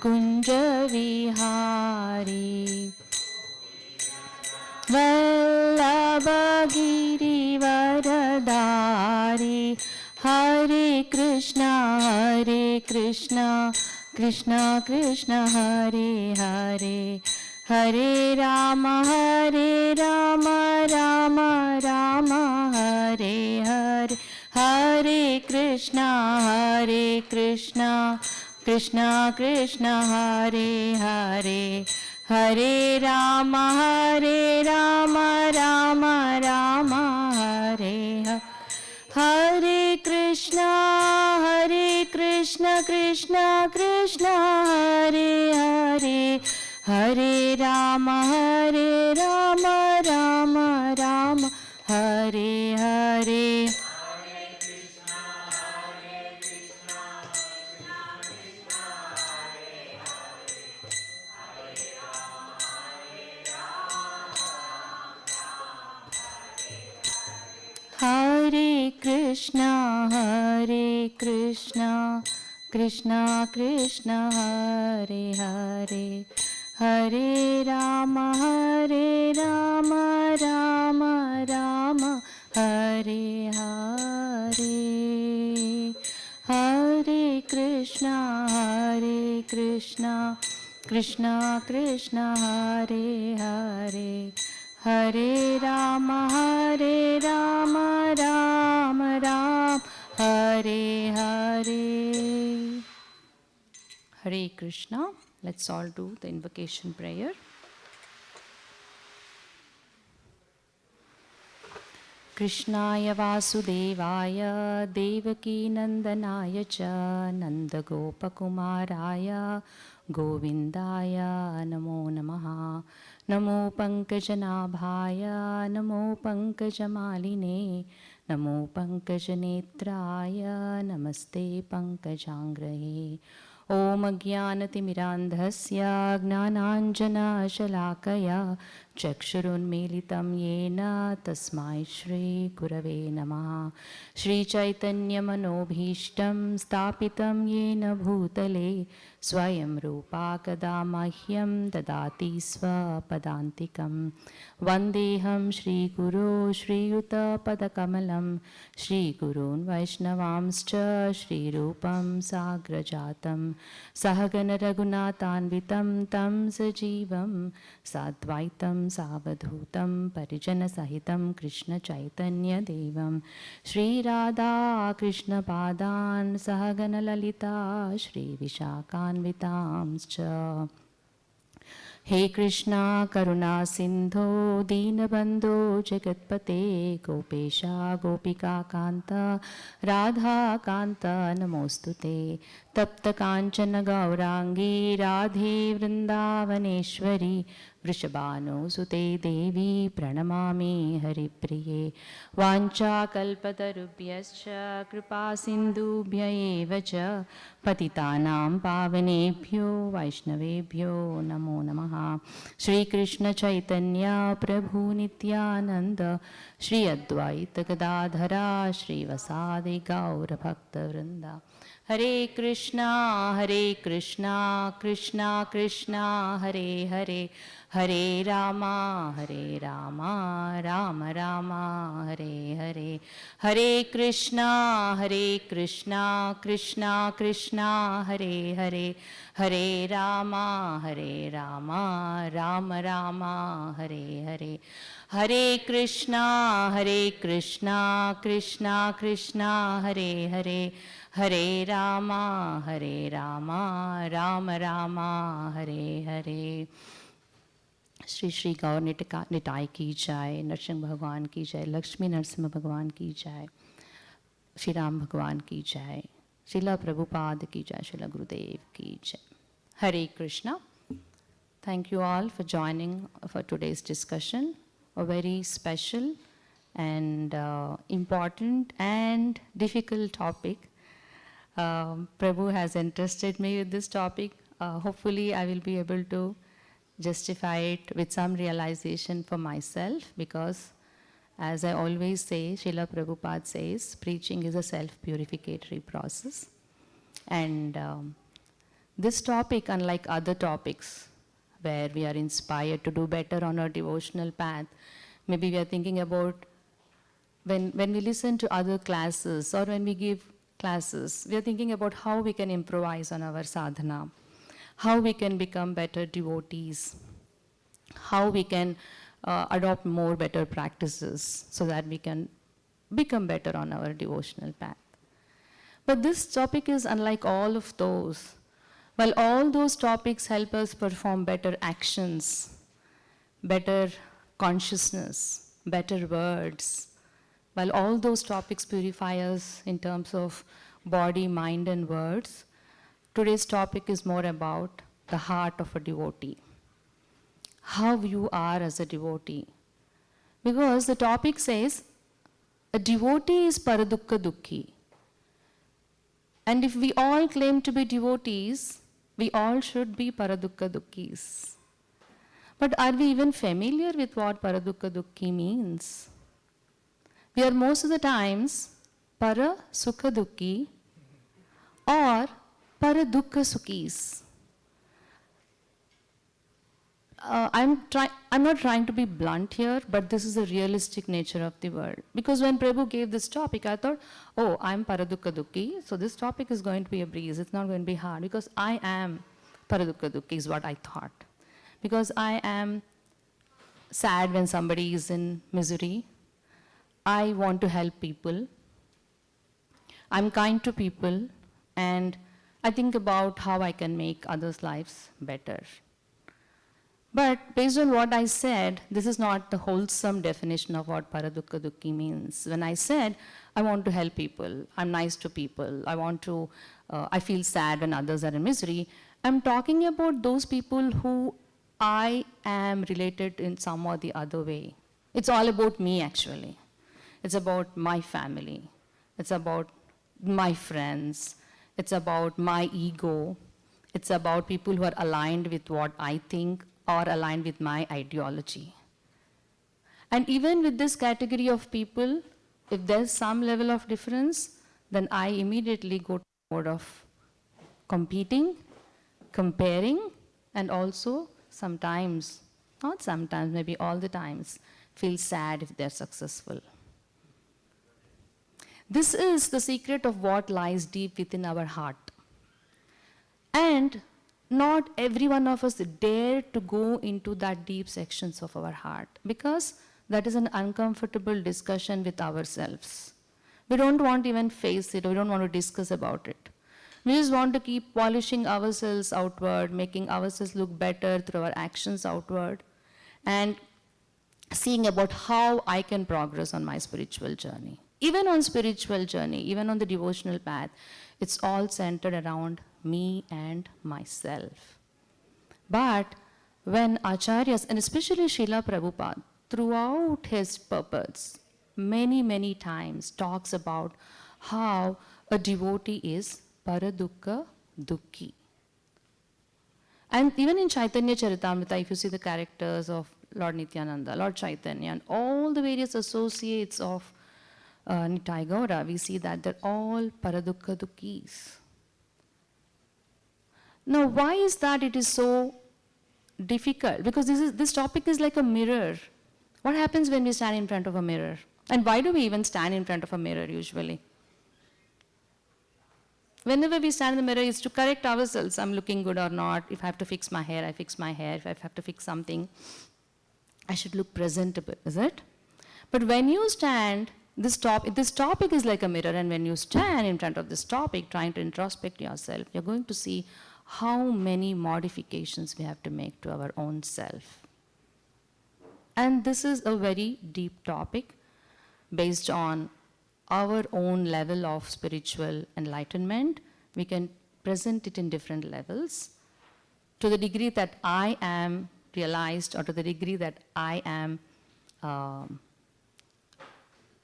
कुंज विहारी वल्लभ गिरिवरधारी हरे Krishna Krishna Krishna Hare Hare Hare Ram Ram Ram Hare Hare Hare Krishna Krishna Krishna Hare Hare Hare Ram Ram Ram Hare Hare Hare Krishna Krishna Krishna Hare Hare Hare Ram Ram Hare Hare Hare Krishna Krishna Krishna Hare Hare Hare Ram Ram Hare Hare Hare Krishna Krishna Krishna Hare Hare Hare Ram Ram Hare Hare Hare Krishna. Let's all do the invocation prayer. Krishnaya Vasudevaya Devaki Nandanaya Cha Nandagopakumaraya Govindaya Namo Namaha Namo Pankajanabhaya Namo Pankajamaline Namo Pankajanetraya Namaste Pankajangrahe Om Ajnanatimirandhasya Gnananjanashalaakaya Chakshurunmilitam Yena Tasmai Shri Gurave Namaha Shri Chaitanya Manobhishtam Stapitam Yena Bhutale Swayam Rupa Kada Mahyam Dadati Swapadantikam Vandeham Shri Guru Shri Yuta Padakamalam Shri Gurun Vaishnavamscha Shri Rupam Sagrajatam सहगन रघुनाथान्वितं तं सजीवं साद्वैतं सावधूतं परिजनसहितं कृष्णचैतन्यदेवं श्रीराधा कृष्णपादान् सहगनललिता श्रीविशाखान्वितांश्च हे कृष्णा करुणा सिन्धो दीनबन्धो जगत्पते गोपेशा गोपिका कान्त राधा कान्त नमोऽस्तु ते तप्त काञ्चन गौराङ्गी राधे वृन्दावनेश्वरी वृषभानुसुते देवी प्रणमामि हरिप्रिये वाञ्छाकल्पतरुभ्यश्च कृपासिन्धुभ्य एव च पतितानां पावनेभ्यो वैष्णवेभ्यो नमो नमः श्रीकृष्ण चैतन्य प्रभु नित्यानन्द श्री अद्वैत गदाधरा श्रीवसादि गौरभक्तवृन्द हरे कृष्णा कृष्णा कृष्णा हरे हरे हरे रामा राम रामा हरे हरे हरे कृष्णा कृष्णा कृष्णा हरे हरे हरे रामा राम रामा हरे हरे हरे कृष्णा कृष्णा कृष्णा हरे हरे हरे रामा राम रामा हरे हरे श्री श्री गौर निताय की जय नरसिंह भगवान की जय लक्ष्मी नरसिंह भगवान की जय श्री राम भगवान की जय श्रीला प्रभुपाद की जय श्रीला गुरुदेव की जय हरे Krishna Thank you all for joining for today's discussion, a very special and important and difficult topic. Prabhu has entrusted me with this topic. Hopefully I will be able to justify it with some realization for myself, because as I always say, Srila Prabhupada says, preaching is a self-purificatory process. And this topic, unlike other topics, where we are inspired to do better on our devotional path. Maybe we are thinking about when we listen to other classes or when we give classes, we are thinking about how we can improvise on our sadhana, how we can become better devotees, how we can adopt more better practices so that we can become better on our devotional path. But this topic is unlike all of those. While all those topics help us perform better actions, better consciousness, better words, while all those topics purify us in terms of body, mind, and words, today's topic is more about the heart of a devotee, how you are as a devotee. Because the topic says, a devotee is paradukka dukkhi. And if we all claim to be devotees, we all should be paradukka dukkhis. But are we even familiar with what paradukka dukkhi means? We are most of the times para sukha dukkhi or para dukkha sukhis. I'm not trying to be blunt here, but this is the realistic nature of the world. Because when Prabhu gave this topic, I thought, oh, I'm paradukka dukkhi, so this topic is going to be a breeze. It's not going to be hard, because I am paradukka dukkhi is what I thought. Because I am sad when somebody is in misery. I want to help people. I'm kind to people, and I think about how I can make others' lives better. But based on what I said, this is not the wholesome definition of what paradukka dukkhi means. When I said, I want to help people, I'm nice to people, I feel sad when others are in misery, I'm talking about those people who I am related in some or the other way. It's all about me, actually. It's about my family. It's about my friends. It's about my ego. It's about people who are aligned with what I think or aligned with my ideology. And even with this category of people, if there's some level of difference, then I immediately go to mode of competing, comparing, and also sometimes, not sometimes, maybe all the times, feel sad if they're successful. This is the secret of what lies deep within our heart. And not every one of us dare to go into that deep sections of our heart, because that is an uncomfortable discussion with ourselves. We don't want to even face it, or we don't want to discuss about it. We just want to keep polishing ourselves outward, making ourselves look better through our actions outward, and seeing about how I can progress on my spiritual journey. Even on spiritual journey, even on the devotional path, it's all centered around me and myself. But when Acharyas, and especially Srila Prabhupada, throughout his purports, many times talks about how a devotee is paradukha dukhi. And even in Chaitanya Charitamrita, if you see the characters of Lord Nityananda, Lord Chaitanya, and all the various associates of Nitai Gaura, we see that they're all paradukha dukhis. Now, why is that it is so difficult? Because this topic is like a mirror. What happens when we stand in front of a mirror? And why do we even stand in front of a mirror usually? Whenever we stand in the mirror, it's to correct ourselves. I'm looking good or not. If I have to fix my hair, I fix my hair. If I have to fix something, I should look presentable, is it? But when you stand, this topic is like a mirror, and when you stand in front of this topic, trying to introspect yourself, you're going to see how many modifications we have to make to our own self. And this is a very deep topic based on our own level of spiritual enlightenment. We can present it in different levels. To the degree that I am realized, or to the degree that I am, I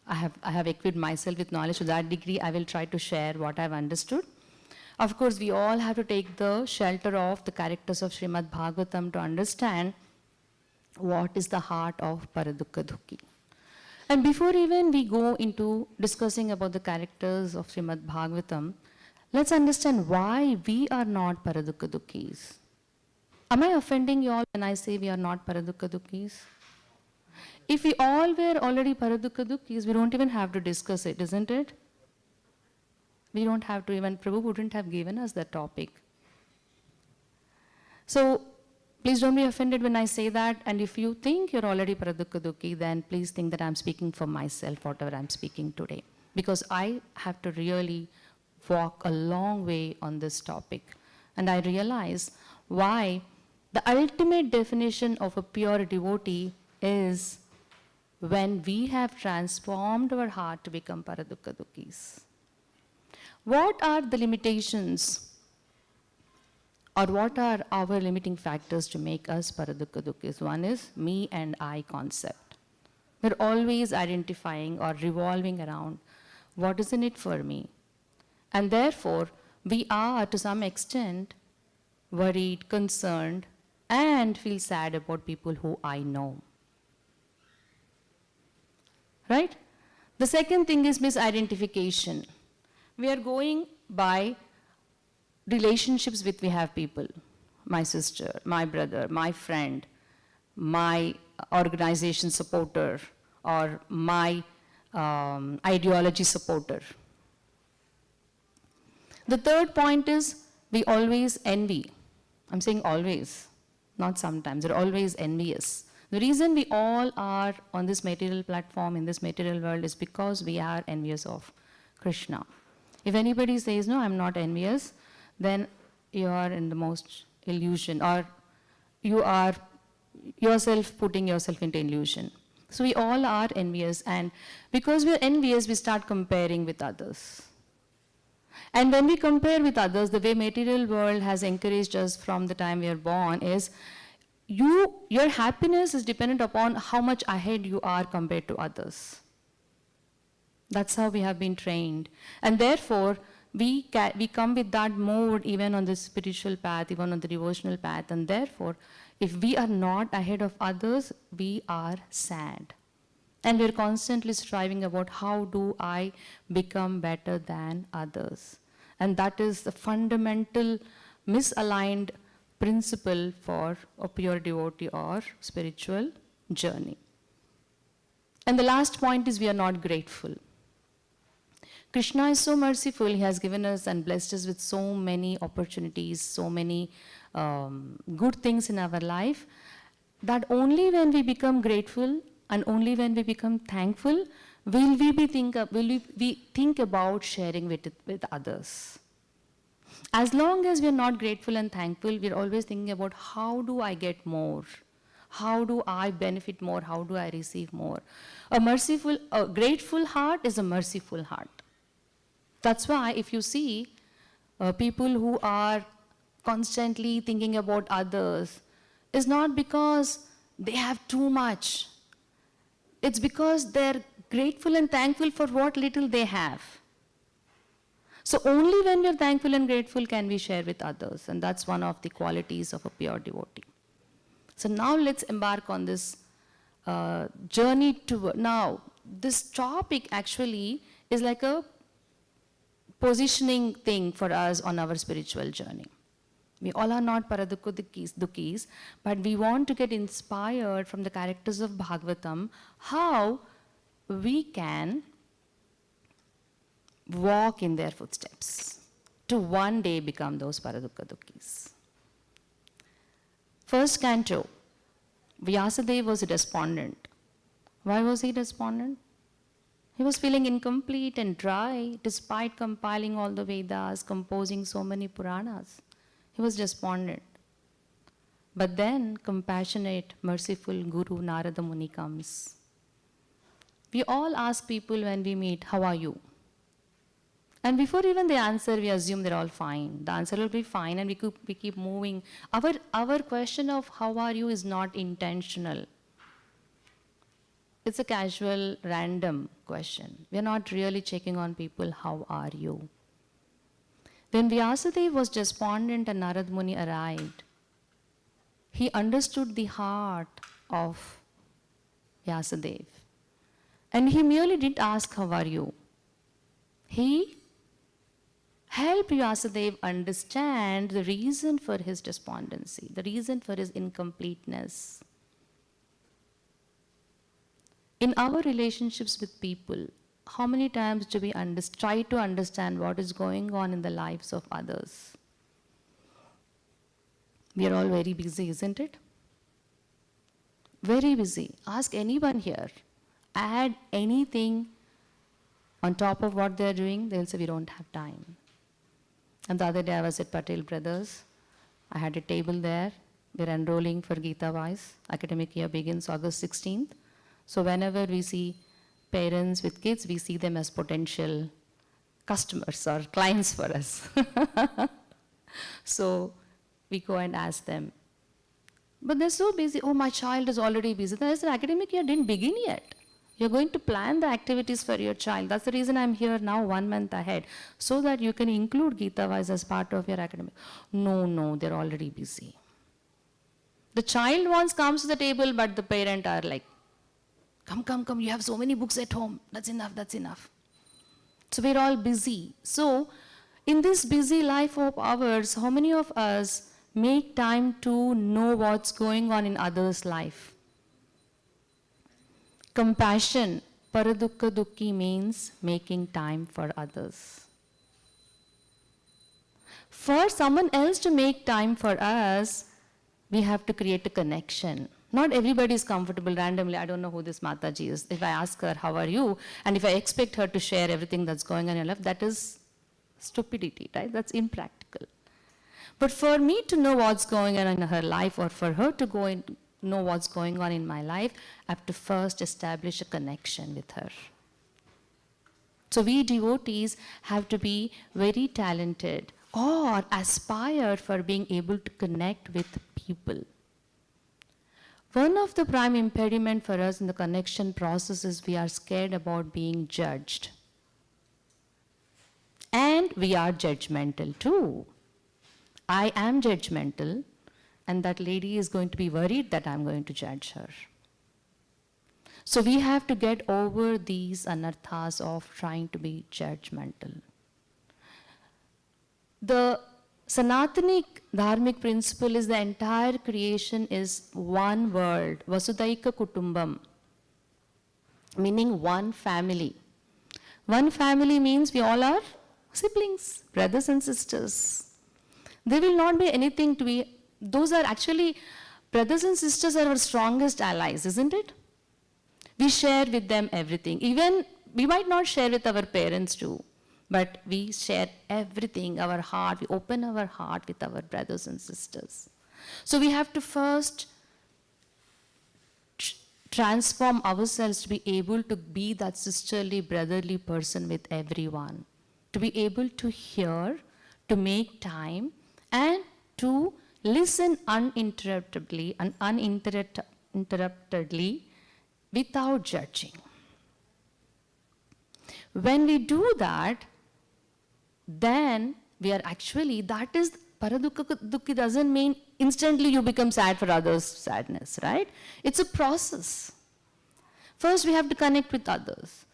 have equipped myself with knowledge, to that degree I will try to share what I've understood. Of course, we all have to take the shelter of the characters of Srimad Bhagavatam to understand what is the heart of Paradukha Dukhi. And before even we go into discussing about the characters of Srimad Bhagavatam, let's understand why we are not Paradukha Dukhis. Am I offending you all when I say we are not Paradukha Dukhis? If we all were already Paradukha Dukhis, we don't even have to discuss it, isn't it? We don't have to even, Prabhu wouldn't have given us that topic. So, please don't be offended when I say that, and if you think you're already Paradukha Dukhi, then please think that I'm speaking for myself, whatever I'm speaking today. Because I have to really walk a long way on this topic. And I realize why the ultimate definition of a pure devotee is when we have transformed our heart to become Paradukha Dukhis. What are the limitations, or what are our limiting factors to make us Paradukha Dukhis? One is me and I concept. We're always identifying or revolving around what is in it for me. And therefore, we are to some extent worried, concerned, and feel sad about people who I know. Right? The second thing is misidentification. We are going by relationships with we have people. My sister, my brother, my friend, my organization supporter, or my ideology supporter. The third point is we always envy. I'm saying always, not sometimes. We're always envious. The reason we all are on this material platform, in this material world, is because we are envious of Krishna. If anybody says, no, I'm not envious, then you are in the most illusion, or you are yourself putting yourself into illusion. So we all are envious, and because we're envious, we start comparing with others. And when we compare with others, the way material world has encouraged us from the time we are born is, your happiness is dependent upon how much ahead you are compared to others. That's how we have been trained. And therefore, we come with that mode even on the spiritual path, even on the devotional path. And therefore, if we are not ahead of others, we are sad. And we're constantly striving about how do I become better than others. And that is the fundamental misaligned principle for a pure devotee or spiritual journey. And the last point is we are not grateful. Krishna is so merciful. He has given us and blessed us with so many opportunities, so many good things in our life, that only when we become grateful and only when we become thankful will we think about sharing with others. As long as we are not grateful and thankful, we are always thinking about how do I get more? How do I benefit more? How do I receive more? A grateful heart is a merciful heart. That's why if you see people who are constantly thinking about others, it's not because they have too much. It's because they're grateful and thankful for what little they have. So only when we're thankful and grateful can we share with others, and that's one of the qualities of a pure devotee. So now let's embark on this journey to, now this topic actually is like a positioning thing for us on our spiritual journey. We all are not paradukkhis, but we want to get inspired from the characters of Bhagavatam, how we can walk in their footsteps to one day become those paradukkhis. First canto, Vyasadeva was despondent. Why was he despondent? He was feeling incomplete and dry despite compiling all the Vedas, composing so many Puranas. He was despondent. But then compassionate, merciful Guru Narada Muni comes. We all ask people when we meet, how are you? And before even they answer, we assume they're all fine. The answer will be fine, and we keep moving. Our question of how are you is not intentional. It's a casual, random question. We're not really checking on people, how are you? When Vyasadeva was despondent and Narad Muni arrived, he understood the heart of Vyasadeva. And he merely didn't ask, how are you? He helped Vyasadeva understand the reason for his despondency, the reason for his incompleteness. In our relationships with people, how many times do we try to understand what is going on in the lives of others? We are all very busy, isn't it? Very busy. Ask anyone here. Add anything on top of what they're doing, they'll say we don't have time. And the other day I was at Patel Brothers. I had a table there. We're enrolling for Gita Wise. Academic year begins August 16th. So whenever we see parents with kids, we see them as potential customers or clients for us. So we go and ask them. But they're so busy. Oh, my child is already busy. Then I said, academic year didn't begin yet. You're going to plan the activities for your child. That's the reason I'm here now 1 month ahead, so that you can include Gita Wise as part of your academic. No, they're already busy. The child once comes to the table, but the parent are like, come, you have so many books at home. That's enough. So we're all busy. So in this busy life of ours, how many of us make time to know what's going on in others' life? Compassion, paradukka dukki, means making time for others. For someone else to make time for us, we have to create a connection. Not everybody is comfortable randomly. I don't know who this Mataji is. If I ask her, how are you? And if I expect her to share everything that's going on in her life, that is stupidity, right? That's impractical. But for me to know what's going on in her life, or for her to go and know what's going on in my life, I have to first establish a connection with her. So we devotees have to be very talented or aspire for being able to connect with people. One of the prime impediment for us in the connection process is we are scared about being judged. And we are judgmental too. I am judgmental, and that lady is going to be worried that I'm going to judge her. So we have to get over these anarthas of trying to be judgmental. The Sanatanic dharmic principle is the entire creation is one world, Vasudhaika Kutumbam, meaning one family. One family means we all are siblings, brothers and sisters. There will not be anything to be, those are actually, brothers and sisters are our strongest allies, isn't it? We share with them everything. Even, we might not share with our parents too, but we share everything, our heart, we open our heart with our brothers and sisters. So we have to first transform ourselves to be able to be that sisterly, brotherly person with everyone. To be able to hear, to make time, and to listen uninterruptedly and uninterruptedly without judging. When we do that, then we are actually, that is, paradukki doesn't mean instantly you become sad for others' sadness, right? It's a process. First, we have to connect with others.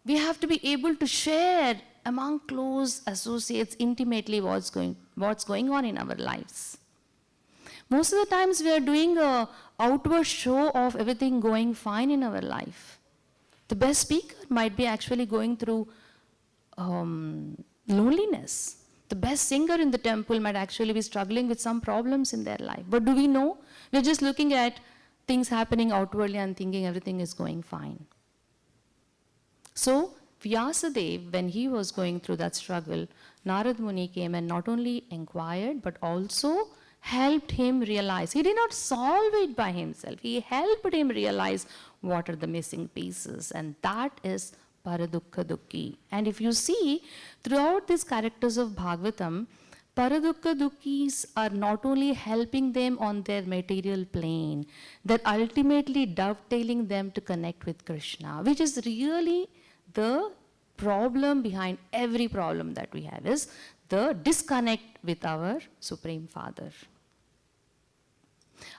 We have to be able to share among close associates intimately what's going on in our lives. Most of the times we are doing an outward show of everything going fine in our life. The best speaker might be actually going through loneliness. The best singer in the temple might actually be struggling with some problems in their life. But do we know? We're just looking at things happening outwardly and thinking everything is going fine. So, Vyasadeva, when he was going through that struggle, Narad Muni came and not only inquired, but also helped him realize. He did not solve it by himself. He helped him realize what are the missing pieces. And that is Paradukka Dukki. And if you see, throughout these characters of Bhagavatam, Paradukka Dukkis are not only helping them on their material plane, they're ultimately dovetailing them to connect with Krishna, which is really the problem behind every problem that we have, is the disconnect with our Supreme Father.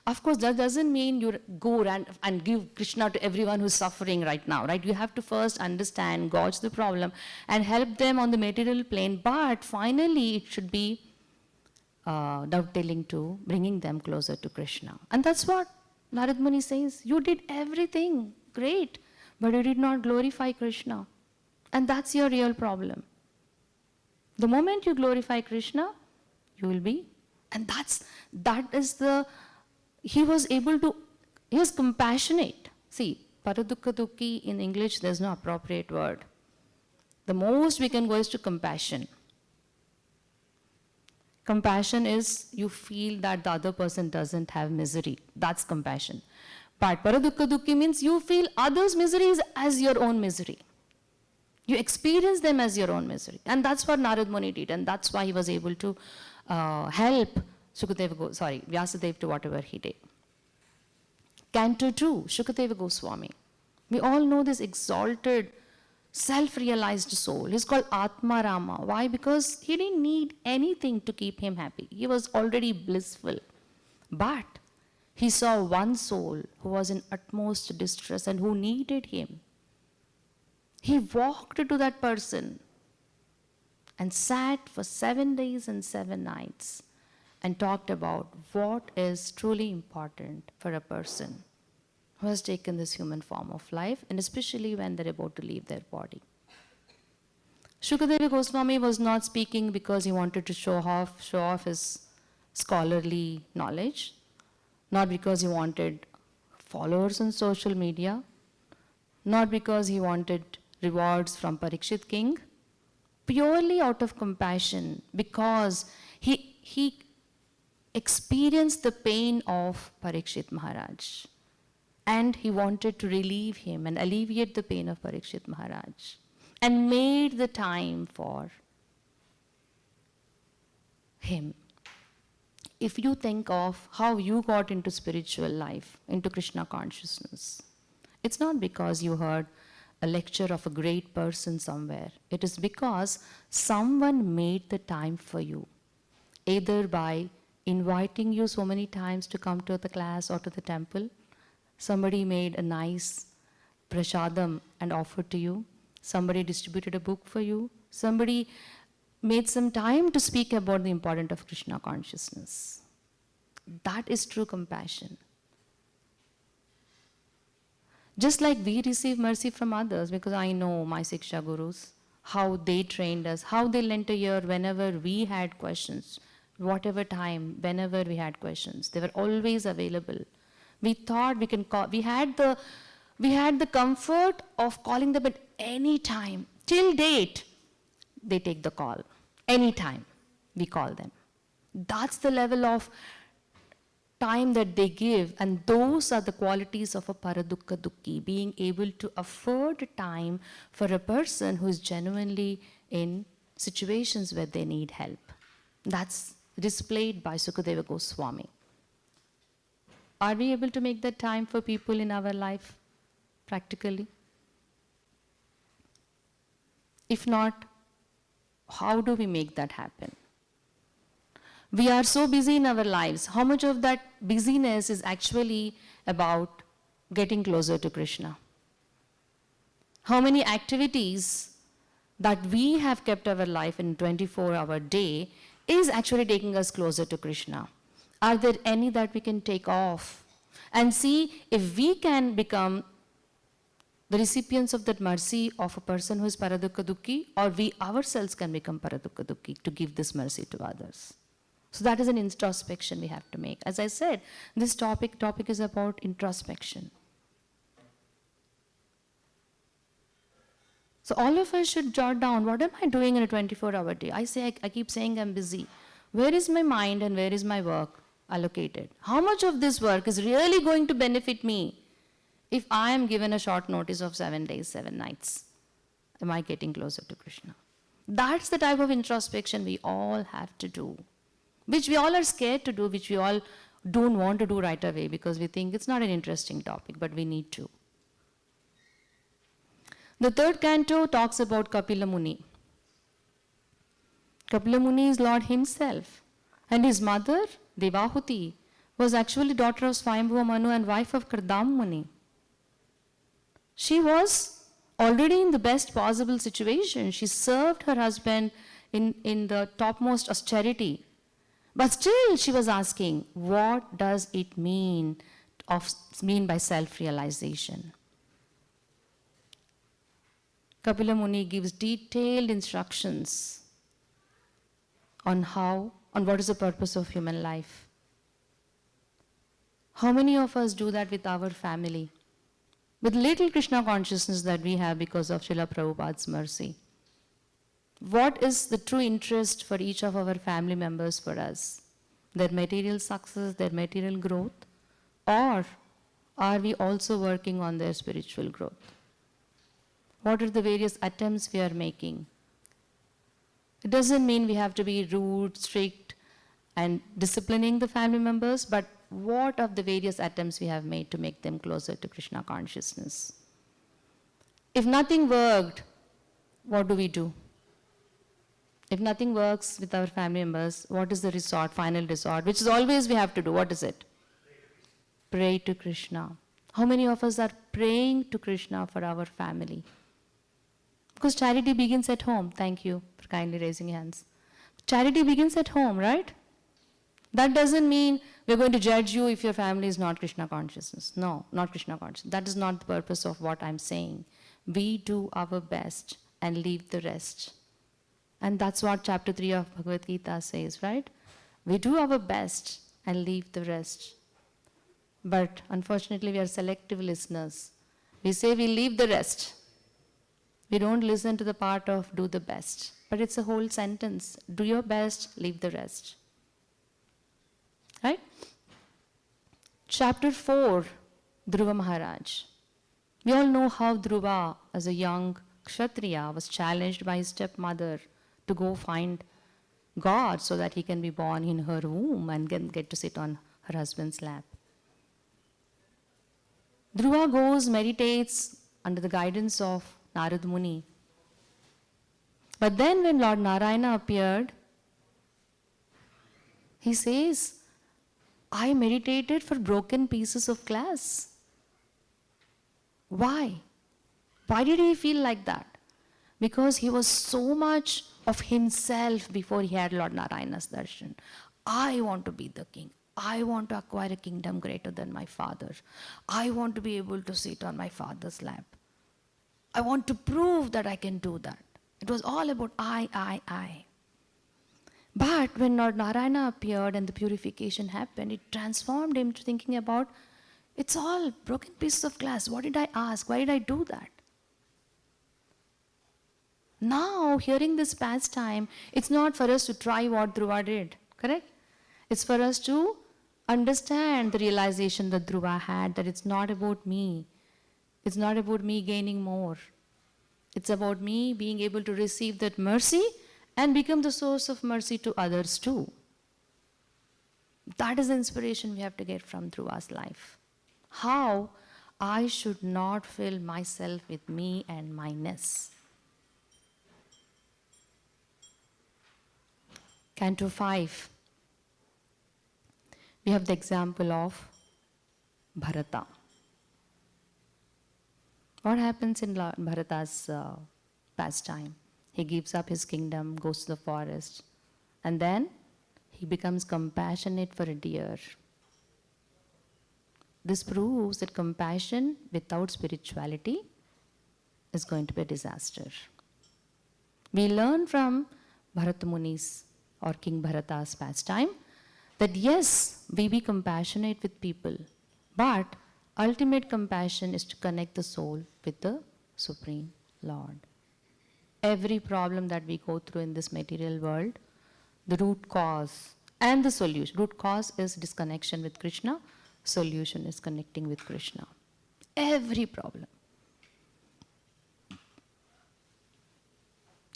Of course, that doesn't mean you go and give Krishna to everyone who's suffering right now, right? You have to first understand, gauge the problem, and help them on the material plane, but finally it should be dovetailing to bringing them closer to Krishna. And that's what Narad Muni says. You did everything, great, but you did not glorify Krishna. And that's your real problem. The moment you glorify Krishna, you will be, and that is the, he was compassionate. See, Paradukka Dukki in English, there's no appropriate word. The most we can go is to compassion. Compassion is you feel that the other person doesn't have misery. That's compassion. But Paradukka Dukki means you feel others' miseries as your own misery. You experience them as your own misery. And that's what Narad Muni did. And that's why he was able to help Vyasadeva to whatever he did. Canto 2, Shukadeva Goswami. We all know this exalted, self-realized soul. He's called Atma Rama. Why? Because he didn't need anything to keep him happy. He was already blissful. But he saw one soul who was in utmost distress and who needed him. He walked to that person and sat for 7 days and 7 nights and talked about what is truly important for a person who has taken this human form of life, and especially when they're about to leave their body. Shukadeva Goswami was not speaking because he wanted to show off his scholarly knowledge, not because he wanted followers on social media, not because he wanted rewards from Parikshit king, purely out of compassion, because he experienced the pain of Parikshit Maharaj, and he wanted to relieve him and alleviate the pain of Parikshit Maharaj, and made the time for him. If you think of how you got into spiritual life, into Krishna consciousness, it's not because you heard a lecture of a great person somewhere. It is because someone made the time for you, either by inviting you so many times to come to the class or to the temple. Somebody made a nice prasadam and offered to you. Somebody distributed a book for you. Somebody made some time to speak about the importance of Krishna consciousness. That is true compassion. Just like we receive mercy from others, because I know my Siksha Gurus, how they trained us, how they lent a ear whenever we had questions, whatever time, whenever we had questions. They were always available. We thought we can call, we had the comfort of calling them at any time. Till date, they take the call. Anytime we call them. That's the level of time that they give, and those are the qualities of a paradukka dukki, being able to afford time for a person who is genuinely in situations where they need help. That's displayed by Sukadeva Goswami. Are we able to make that time for people in our life, practically? If not, how do we make that happen? We are so busy in our lives. How much of that busyness is actually about getting closer to Krishna? How many activities that we have kept our life in 24-hour day is actually taking us closer to Krishna? Are there any that we can take off and see if we can become the recipients of that mercy of a person who is paradukka dukki, or we ourselves can become paradukka dukki to give this mercy to others? So that is an introspection we have to make. As I said, this topic is about introspection. So all of us should jot down, what am I doing in a 24-hour day? I keep saying I'm busy. Where is my mind and where is my work allocated? How much of this work is really going to benefit me if I am given a short notice of 7 days, 7 nights? Am I getting closer to Krishna? That's the type of introspection we all have to do, which we all are scared to do, which we all don't want to do right away because we think it's not an interesting topic, but we need to. The third canto talks about Kapila Muni. Kapila Muni is Lord himself, and his mother, Devahuti, was actually daughter of Swayambhuva Manu and wife of Kardam Muni. She was already in the best possible situation. She served her husband in the topmost austerity. But still she was asking, what does it mean by self-realization? Kapila Muni gives detailed instructions on what is the purpose of human life. How many of us do that with our family? With little Krishna consciousness that we have because of Srila Prabhupada's mercy. What is the true interest for each of our family members for us? Their material success, their material growth? Or are we also working on their spiritual growth? What are the various attempts we are making? It doesn't mean we have to be rude, strict, and disciplining the family members, but what of the various attempts we have made to make them closer to Krishna consciousness? If nothing worked, what do we do? If nothing works with our family members, what is the final resort, which is always we have to do? What is it? Pray to Krishna. How many of us are praying to Krishna for our family? Because charity begins at home. Thank you for kindly raising your hands. Charity begins at home, right? That doesn't mean we're going to judge you if your family is not Krishna consciousness. No, not Krishna consciousness. That is not the purpose of what I'm saying. We do our best and leave the rest. And that's what chapter 3 of Bhagavad Gita says, right? We do our best and leave the rest. But unfortunately, we are selective listeners. We say we leave the rest. We don't listen to the part of do the best. But it's a whole sentence. Do your best, leave the rest. Right? Chapter 4, Dhruva Maharaj. We all know how Dhruva, as a young Kshatriya, was challenged by his stepmother to go find God so that he can be born in her womb and get to sit on her husband's lap. Dhruva goes, meditates under the guidance of Narad Muni. But then when Lord Narayana appeared, he says, I meditated for broken pieces of glass. Why? Why did he feel like that? Because he was so much of himself before he had Lord Narayana's darshan. I want to be the king. I want to acquire a kingdom greater than my father. I want to be able to sit on my father's lap. I want to prove that I can do that. It was all about I. But when Lord Narayana appeared and the purification happened, it transformed him to thinking about, it's all broken pieces of glass. What did I ask? Why did I do that? Now, hearing this pastime, it's not for us to try what Dhruva did, correct? It's for us to understand the realization that Dhruva had, that it's not about me. It's not about me gaining more. It's about me being able to receive that mercy and become the source of mercy to others too. That is the inspiration we have to get from Dhruva's life. How I should not fill myself with me and myness. Canto 5. We have the example of Bharata. What happens in Bharata's pastime? He gives up his kingdom, goes to the forest, and then he becomes compassionate for a deer. This proves that compassion without spirituality is going to be a disaster. We learn from Bharata Muni's or King Bharata's pastime that yes, we be compassionate with people, but ultimate compassion is to connect the soul with the Supreme Lord. Every problem that we go through in this material world, the root cause and the solution. Root cause is disconnection with Krishna, solution is connecting with Krishna. Every problem.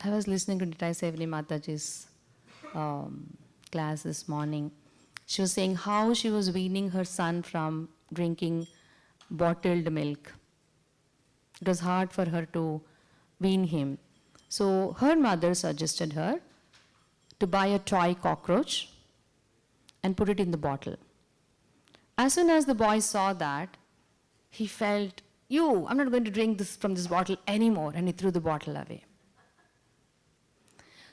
I was listening to Nitai Sevani Mataji's class this morning. She was saying how she was weaning her son from drinking bottled milk. It was hard for her to wean him. So her mother suggested her to buy a toy cockroach and put it in the bottle. As soon as the boy saw that, he felt, I'm not going to drink this from this bottle anymore, and he threw the bottle away.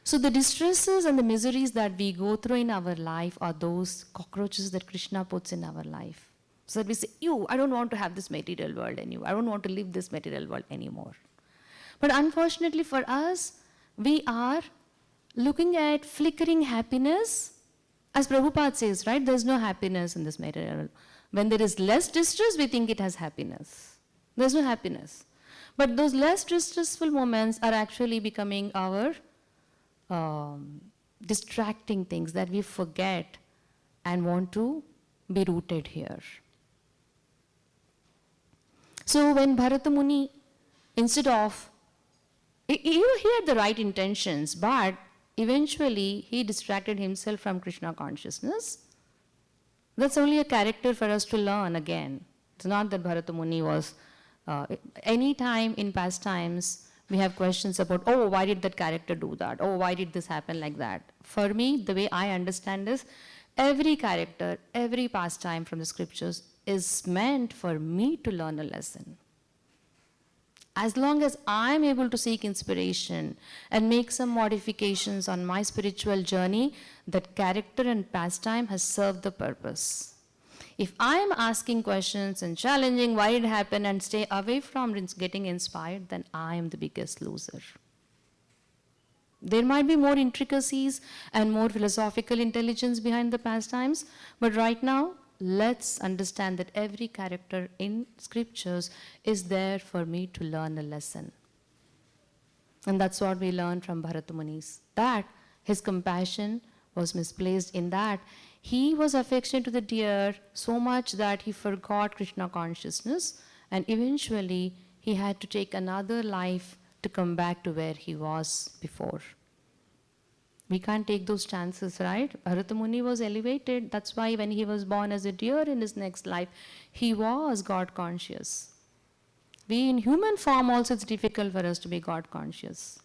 So the distresses and the miseries that we go through in our life are those cockroaches that Krishna puts in our life. So that we say, I don't want to have this material world anymore. I don't want to live this material world anymore. But unfortunately for us, we are looking at flickering happiness. As Prabhupada says, right, there's no happiness in this material world. When there is less distress, we think it has happiness. There's no happiness. But those less distressful moments are actually becoming our distracting things that we forget and want to be rooted here. So when Bharata Muni, instead of, he had the right intentions, but eventually he distracted himself from Krishna consciousness. That's only a character for us to learn again. It's not that Bharata Muni was, any time in past times, we have questions about, why did that character do that? Why did this happen like that? For me, the way I understand is, every character, every pastime from the scriptures is meant for me to learn a lesson. As long as I'm able to seek inspiration and make some modifications on my spiritual journey, that character and pastime has served the purpose. If I'm asking questions and challenging why it happened and stay away from getting inspired, then I am the biggest loser. There might be more intricacies and more philosophical intelligence behind the pastimes, but right now, let's understand that every character in scriptures is there for me to learn a lesson. And that's what we learn from Bharata Muni's, that his compassion was misplaced in that he was affectionate to the deer so much that he forgot Krishna consciousness, and eventually he had to take another life to come back to where he was before. We can't take those chances, right? Bharata Muni was elevated. That's why when he was born as a deer in his next life, he was God conscious. We in human form also, it's difficult for us to be God conscious.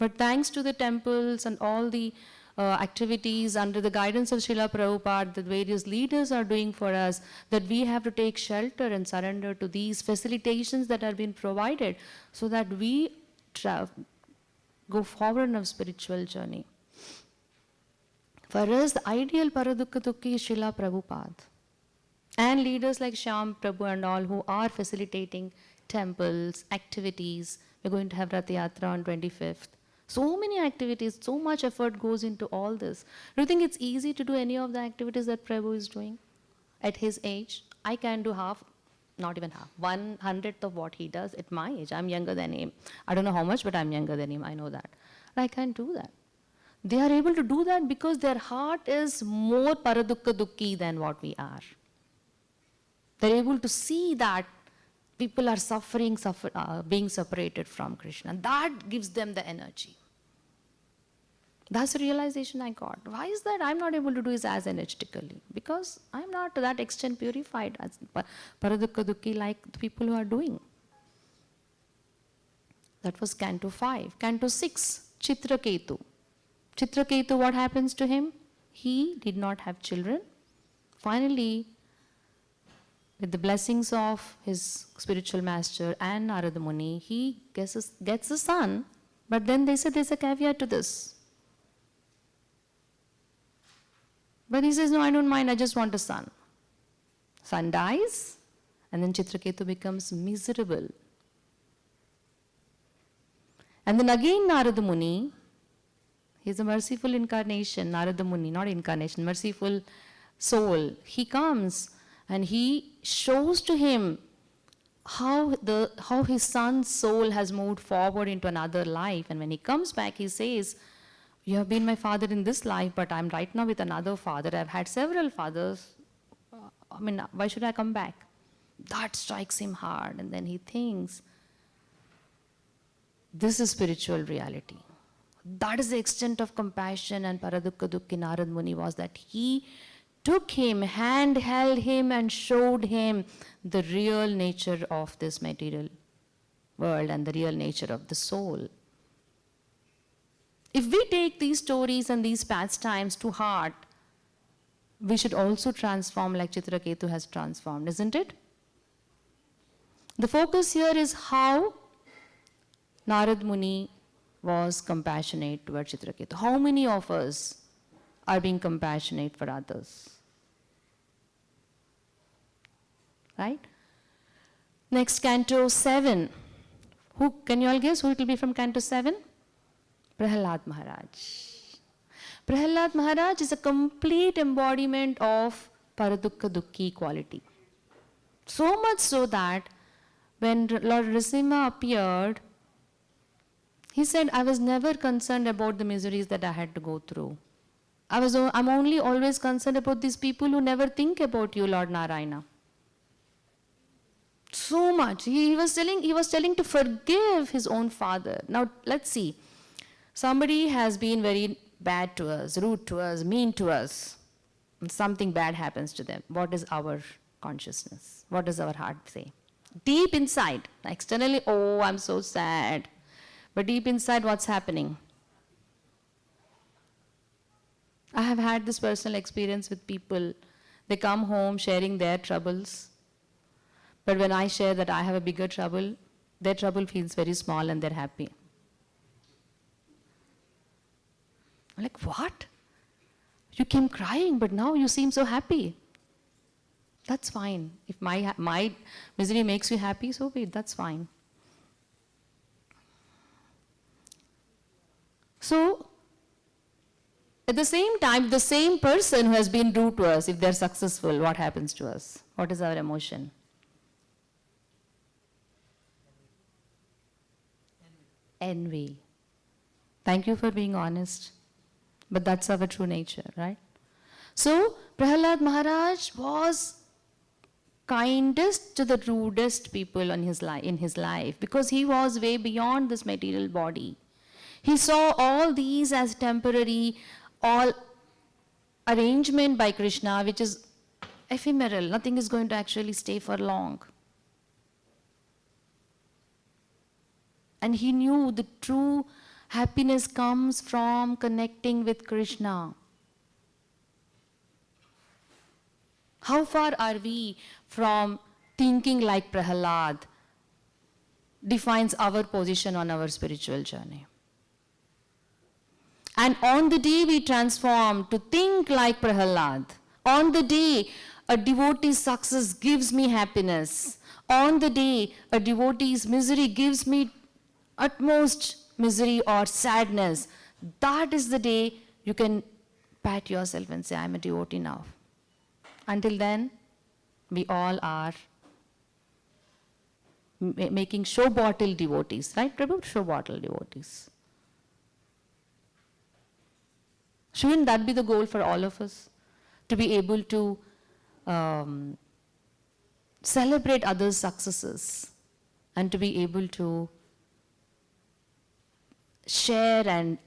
But thanks to the temples and all the activities under the guidance of Srila Prabhupada that various leaders are doing for us, that we have to take shelter and surrender to these facilitations that are being provided so that we go forward in our spiritual journey. For us, the ideal Paradukka Dukki is Srila Prabhupada. And leaders like Shyam Prabhu and all who are facilitating temples, activities, We're going to have Rath Yatra on 25th. So many activities, so much effort goes into all this. Do you think it's easy to do any of the activities that Prabhu is doing at his age? I can do half, not even half, 1/100th of what he does at my age. I'm younger than him. I don't know how much, but I'm younger than him. I know that. But I can't do that. They are able to do that because their heart is more paradukka dukki than what we are. They're able to see that people are suffering, being separated from Krishna. That gives them the energy. That's the realization I got. Why is that I'm not able to do it as energetically? Because I'm not to that extent purified as paradukka dukki like the people who are doing. That was Canto 5. Canto 6, Chitraketu. Chitraketu, what happens to him? He did not have children. Finally, with the blessings of his spiritual master and Narada Muni, he gets a son. But then they said there's a caveat to this. But he says, no, I don't mind, I just want a son. Son dies, and then Chitraketu becomes miserable. And then again Narada Muni, he's a merciful incarnation, Narada Muni, not incarnation, merciful soul. He comes and he shows to him how his son's soul has moved forward into another life. And when he comes back, he says, you have been my father in this life, but I'm right now with another father. I've had several fathers. Why should I come back? That strikes him hard. And then he thinks, this is spiritual reality. That is the extent of compassion and paradukka dukki Narad Muni was, that he took him, held him and showed him the real nature of this material world and the real nature of the soul. If we take these stories and these pastimes to heart, we should also transform like Chitraketu has transformed, isn't it? The focus here is how Narad Muni was compassionate towards Chitraketu. How many of us are being compassionate for others? Right? Next, Canto 7. Who can you all guess who it will be from Canto 7? Prahlad Maharaj. Prahlad Maharaj is a complete embodiment of paradukka dukki quality. So much so that when Lord Nrsimha appeared, he said, I was never concerned about the miseries that I had to go through. I'm only always concerned about these people who never think about you, Lord Narayana. So much. He was telling to forgive his own father. Now, let's see. Somebody has been very bad to us, rude to us, mean to us. And something bad happens to them. What is our consciousness? What does our heart say? Deep inside, externally, oh, I'm so sad. But deep inside, what's happening? I have had this personal experience with people. They come home sharing their troubles. But when I share that I have a bigger trouble, their trouble feels very small and they're happy. I'm like, what? You came crying, but now you seem so happy. That's fine. If my misery makes you happy, so be it. That's fine. So, at the same time, the same person who has been rude to us, if they're successful, what happens to us? What is our emotion? Envy. Thank you for being honest. But that's our true nature, right? So, Prahlad Maharaj was kindest to the rudest people in his life because he was way beyond this material body. He saw all these as temporary, all arrangement by Krishna, which is ephemeral. Nothing is going to actually stay for long. And he knew the true happiness comes from connecting with Krishna. How far are we from thinking like Prahlad defines our position on our spiritual journey? And on the day we transform to think like Prahlad, on the day a devotee's success gives me happiness, on the day a devotee's misery gives me utmost misery or sadness, that is the day you can pat yourself and say, I'm a devotee now. Until then, we all are making show bottle devotees, right, Prabhu? Show bottle devotees. Shouldn't that be the goal for all of us? To be able to celebrate others' successes and to be able to share and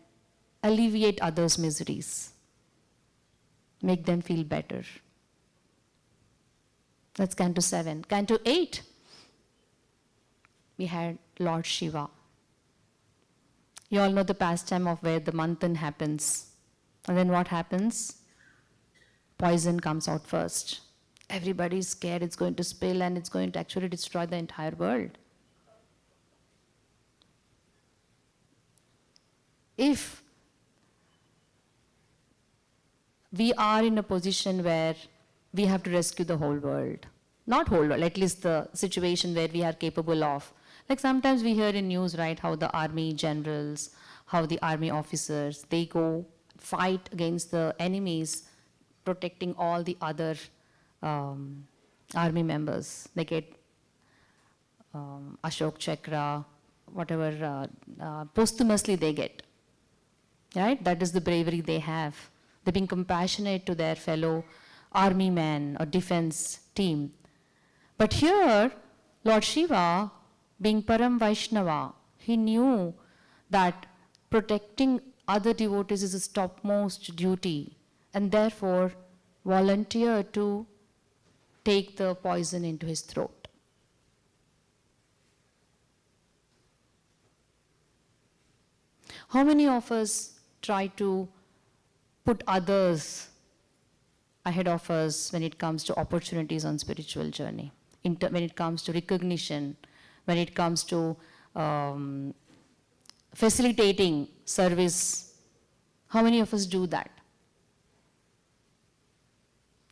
alleviate others' miseries, make them feel better. That's Canto 7. Canto 8, we had Lord Shiva. You all know the pastime of where the manthan happens. And then what happens? Poison comes out first. Everybody's scared it's going to spill and it's going to actually destroy the entire world. If we are in a position where we have to rescue the whole world, not whole world, at least the situation where we are capable of. Like sometimes we hear in news, right, how the army generals, how the army officers, they go fight against the enemies, protecting all the other army members. They get Ashok Chakra, whatever posthumously they get. Right? That is the bravery they have. They're being compassionate to their fellow army men or defense team. But here, Lord Shiva, being Param Vaishnava, he knew that protecting other devotees is his topmost duty, and therefore volunteered to take the poison into his throat. How many of us try to put others ahead of us when it comes to opportunities on spiritual journey, when it comes to recognition, when it comes to facilitating service? How many of us do that?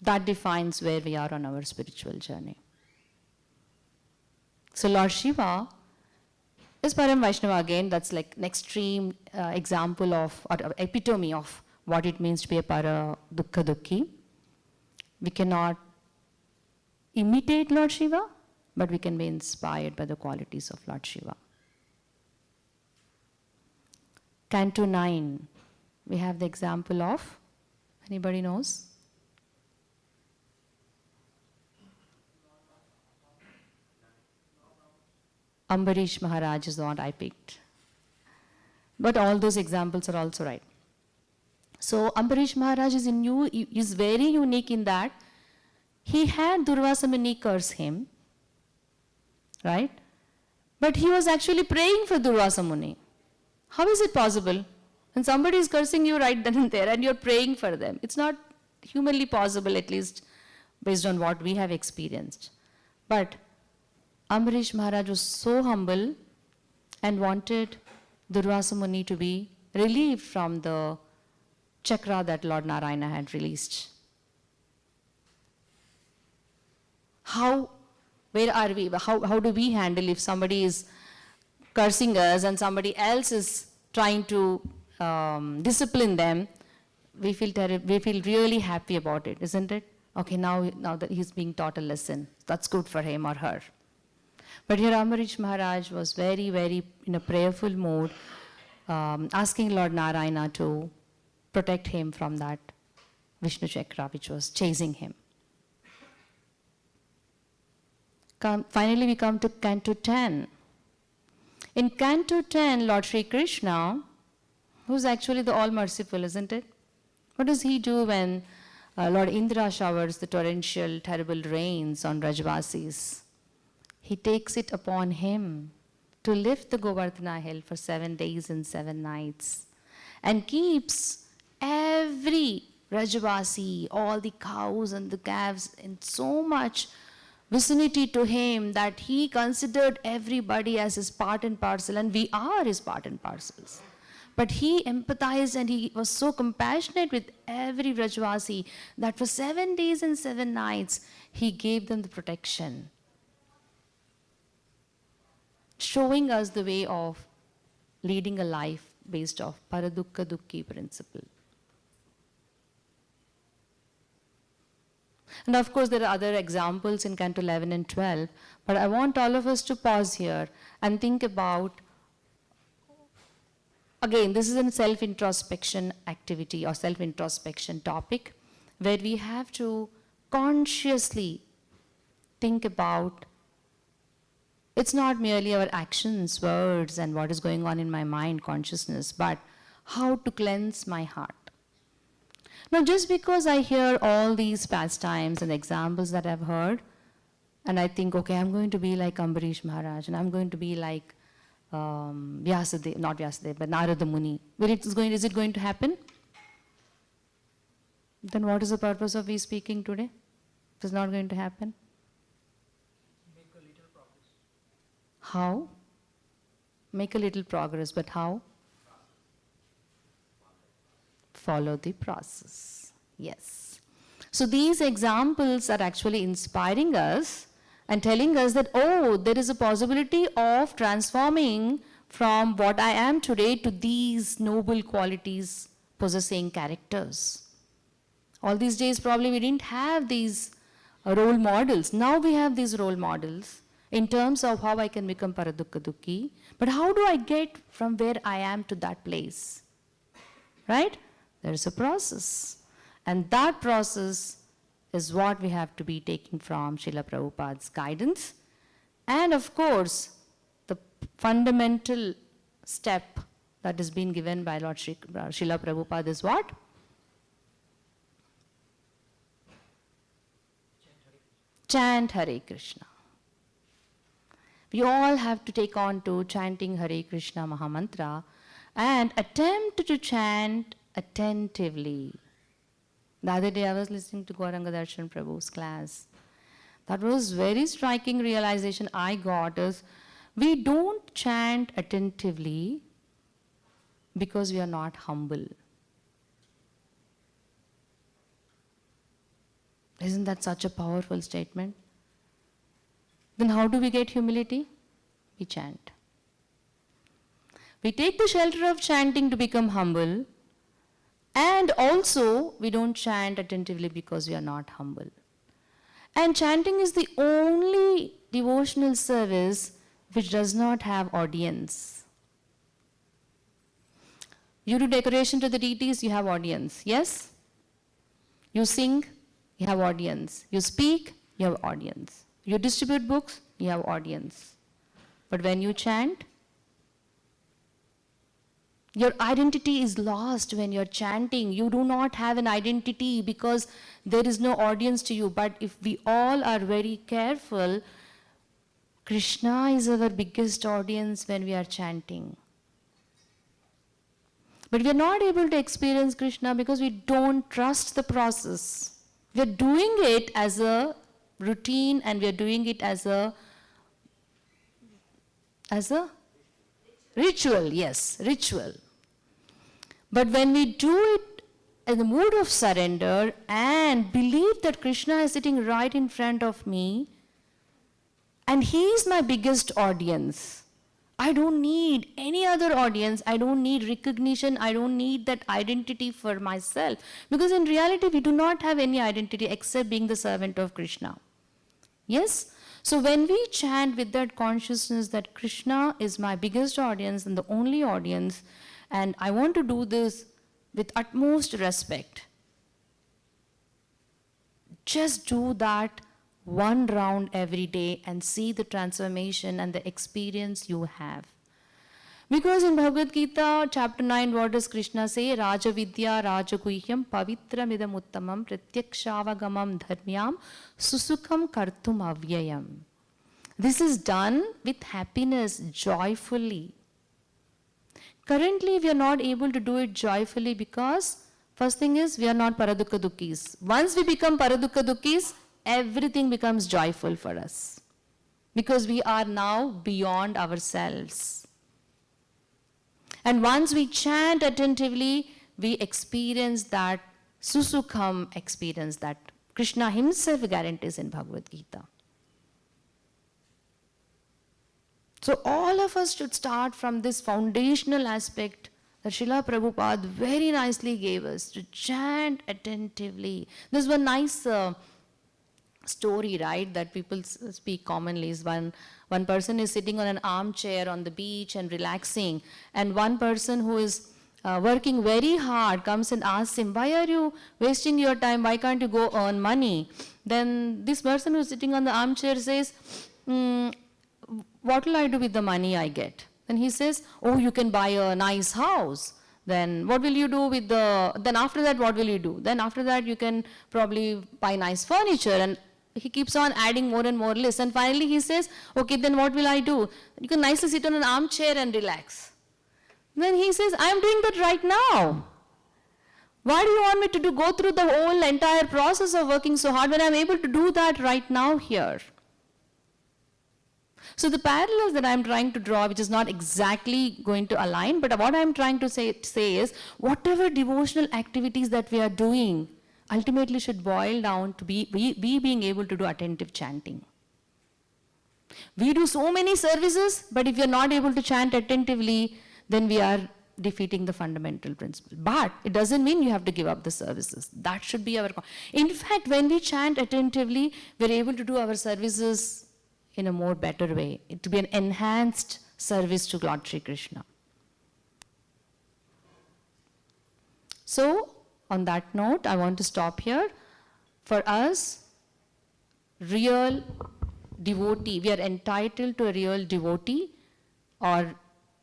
That defines where we are on our spiritual journey. So Lord Shiva is Param Vaishnava again. That's like an extreme example of, or epitome of what it means to be a Para Dukkha Dukhi. We cannot imitate Lord Shiva, but we can be inspired by the qualities of Lord Shiva. Canto 9, we have the example of, anybody knows? Ambarish Maharaj is the one I picked. But all those examples are also right. So Ambarish Maharaj is very unique in that he had Durvasa Muni curse him, right? But he was actually praying for Durvasa Muni. How is it possible? When somebody is cursing you right then and there and you're praying for them, it's not humanly possible, at least based on what we have experienced. But Ambarish Maharaj was so humble and wanted Durvasa Muni to be relieved from the chakra that Lord Narayana had released. Where are we? How do we handle if somebody is cursing us and somebody else is trying to discipline them? We feel really happy about it, isn't it? Okay, now that he's being taught a lesson, that's good for him or her. But here Ambarish Maharaj was very, very in a prayerful mood, asking Lord Narayana to protect him from that Vishnu Chakra which was chasing him. Finally, we come to Canto 10. In Canto 10, Lord Sri Krishna, who's actually the all-merciful, isn't it? What does he do when Lord Indra showers the torrential, terrible rains on Rajvasis? He takes it upon him to lift the Govardhana hill for 7 days and 7 nights and keeps every Rajvasi, all the cows and the calves in so much vicinity to him that he considered everybody as his part and parcel, and we are his part and parcels. But he empathized and he was so compassionate with every Rajvasi that for 7 days and 7 nights, he gave them the protection, showing us the way of leading a life based off Paradukka Dukki principle. And of course, there are other examples in Canto 11 and 12, but I want all of us to pause here and think about, again, this is a self-introspection activity or self-introspection topic where we have to consciously think about, it's not merely our actions, words, and what is going on in my mind, consciousness, but how to cleanse my heart. Now, just because I hear all these pastimes and examples that I've heard, and I think, okay, I'm going to be like Ambarish Maharaj, and I'm going to be like Vyasadeva, not Vyasadeva, but Narada Muni. Is it going to happen? Then what is the purpose of we speaking today? If it's not going to happen? Make a little progress. How? Make a little progress, but how? Follow the process. Yes. So these examples are actually inspiring us and telling us that, oh, there is a possibility of transforming from what I am today to these noble qualities possessing characters. All these days probably we didn't have these role models. Now we have these role models in terms of how I can become Paradukka Dukki. But how do I get from where I am to that place? Right? There is a process. And that process is what we have to be taking from Srila Prabhupada's guidance. And of course, the fundamental step that has been given by Lord Srila Prabhupada is what? Chant Hare Krishna. We all have to take on to chanting Hare Krishna Mahamantra and attempt to chant attentively. The other day I was listening to Gauranga Darshan Prabhu's class. That was very striking realization I got is we don't chant attentively because we are not humble. Isn't that such a powerful statement? Then how do we get humility? We chant. We take the shelter of chanting to become humble, and also we don't chant attentively because we are not humble. And chanting is the only devotional service which does not have audience. You do decoration to the deities, you have audience, yes? You sing, you have audience. You speak, you have audience. You distribute books, you have audience. But when you chant, your identity is lost when you're chanting. You do not have an identity because there is no audience to you. But if we all are very careful, Krishna is our biggest audience when we are chanting. But we are not able to experience Krishna because we don't trust the process. We are doing it as a routine and we are doing it as a ritual, yes, ritual. But when we do it in the mood of surrender and believe that Krishna is sitting right in front of me and he is my biggest audience, I don't need any other audience, I don't need recognition, I don't need that identity for myself. Because in reality, we do not have any identity except being the servant of Krishna. Yes? So when we chant with that consciousness that Krishna is my biggest audience and the only audience, and I want to do this with utmost respect, just do that one round every day and see the transformation and the experience you have. Because in Bhagavad Gita, chapter 9, what does Krishna say? Raja Vidya Raja Guhyam Pavitram Idam Uttamam Pratyakshaavagamam Dharmyam Susukham Kartum Avyayam. This is done with happiness, joyfully. Currently, we are not able to do it joyfully because first thing is we are not Paradukka Dukkis. Once we become Paradukka Dukkis, everything becomes joyful for us because we are now beyond ourselves. And once we chant attentively, we experience that Susukham experience that Krishna himself guarantees in Bhagavad Gita. So all of us should start from this foundational aspect that Srila Prabhupada very nicely gave us, to chant attentively. There's one nice story, right, that people speak commonly, is one person is sitting on an armchair on the beach and relaxing, and one person who is working very hard comes and asks him, why are you wasting your time? Why can't you go earn money? Then this person who's sitting on the armchair says, what will I do with the money I get? Then he says, oh, you can buy a nice house. Then what will you do with then after that, what will you do? Then after that, you can probably buy nice furniture. And he keeps on adding more and more lists. And finally he says, okay, then what will I do? You can nicely sit on an armchair and relax. Then he says, I am doing that right now. Why do you want me to go through the whole entire process of working so hard when I am able to do that right now here? So the parallels that I am trying to draw, which is not exactly going to align, but what I am trying to say is, whatever devotional activities that we are doing ultimately should boil down to be being able to do attentive chanting. We do so many services, but if we are not able to chant attentively, then we are defeating the fundamental principle. But it doesn't mean you have to give up the services. That should be our... In fact, when we chant attentively, we're able to do our services in a more better way, to be an enhanced service to Lord Sri Krishna. So, on that note, I want to stop here. For us, real devotee, we are entitled to a real devotee, or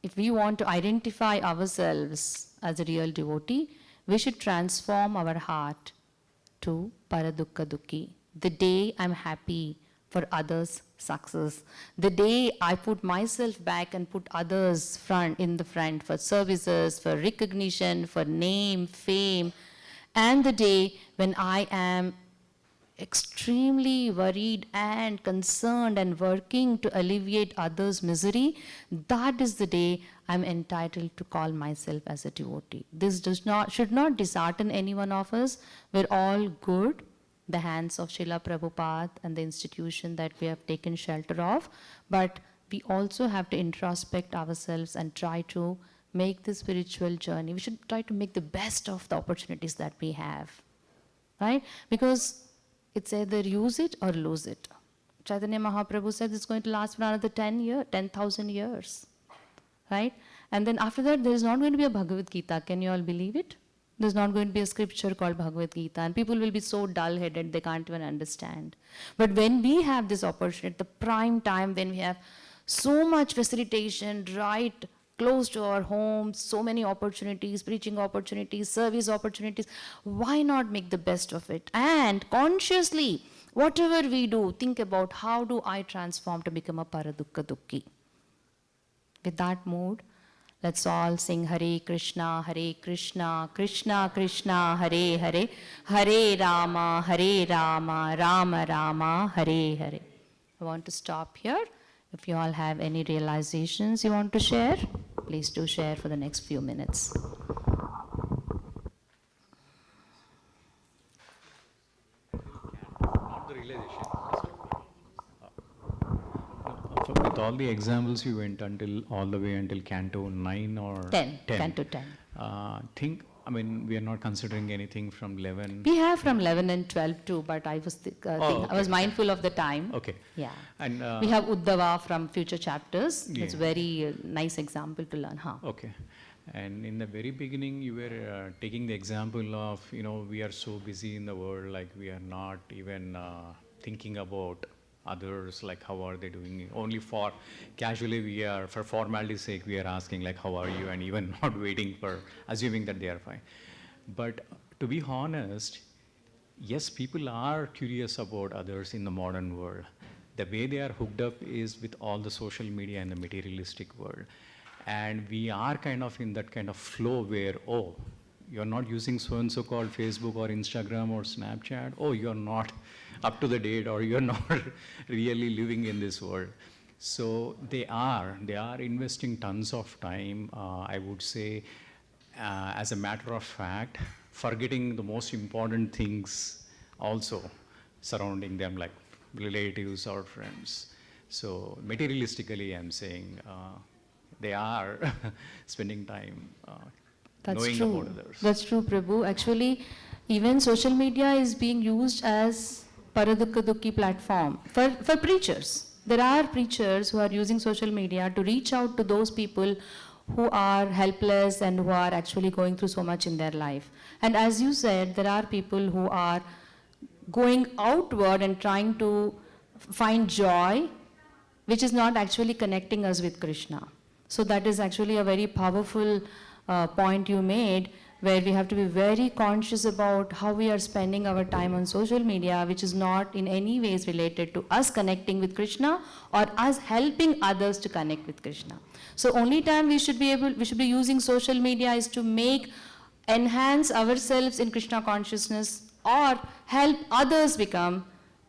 if we want to identify ourselves as a real devotee, we should transform our heart to Paradukka Dukhi. The day I'm happy for others' success, the day I put myself back and put others in the front for services, for recognition, for name, fame, and the day when I am extremely worried and concerned and working to alleviate others' misery, that is the day I'm entitled to call myself as a devotee. This should not dishearten any one of us. We're all good, the hands of Srila Prabhupada and the institution that we have taken shelter of, but we also have to introspect ourselves and try to make the spiritual journey. We should try to make the best of the opportunities that we have, right? Because it's either use it or lose it. Chaitanya Mahaprabhu said it's going to last for another 10,000 years, right? And then after that, there is not going to be a Bhagavad Gita. Can you all believe it? There's not going to be a scripture called Bhagavad Gita, and people will be so dull-headed they can't even understand. But when we have this opportunity, the prime time when we have so much facilitation right close to our homes, so many opportunities, preaching opportunities, service opportunities, why not make the best of it? And consciously, whatever we do, think about how do I transform to become a Paradukka Dukhi. With that mood, let's all sing Hare Krishna, Krishna Krishna, Hare Hare, Hare Rama, Rama Rama, Hare Hare. I want to stop here. If you all have any realizations you want to share, please do share for the next few minutes. Not the realization. With all the examples you went all the way until Canto 9 or 10. Canto 10. We are not considering anything from 11. We have from 11 and 12 too, but I was I was mindful of the time. Okay. Yeah. And we have Uddhava from future chapters. Yeah. It's a very nice example to learn. Okay. And in the very beginning, you were taking the example of, we are so busy in the world, like we are not even thinking about others, like how are they doing. Only for casually for formality's sake, we are asking like how are you, and even not waiting for assuming that they are fine. But to be honest, yes, people are curious about others in the modern world. The way they are hooked up is with all the social media and the materialistic world. And we are kind of in that kind of flow where, oh, you're not using so-and-so called Facebook or Instagram or Snapchat. Oh, you're not up to the date, or you're not really living in this world. So they are investing tons of time, I would say, as a matter of fact, forgetting the most important things also surrounding them, like relatives or friends. So materialistically, I'm saying they are spending time That's knowing true. about others. That's true, Prabhu. Actually, even social media is being used as Paradukka Dukki platform for preachers. There are preachers who are using social media to reach out to those people who are helpless and who are actually going through so much in their life. And as you said, there are people who are going outward and trying to find joy, which is not actually connecting us with Krishna. So that is actually a very powerful point you made, where we have to be very conscious about how we are spending our time on social media, which is not in any ways related to us connecting with Krishna or us helping others to connect with Krishna. So only time we should be using social media is to enhance ourselves in Krishna consciousness or help others become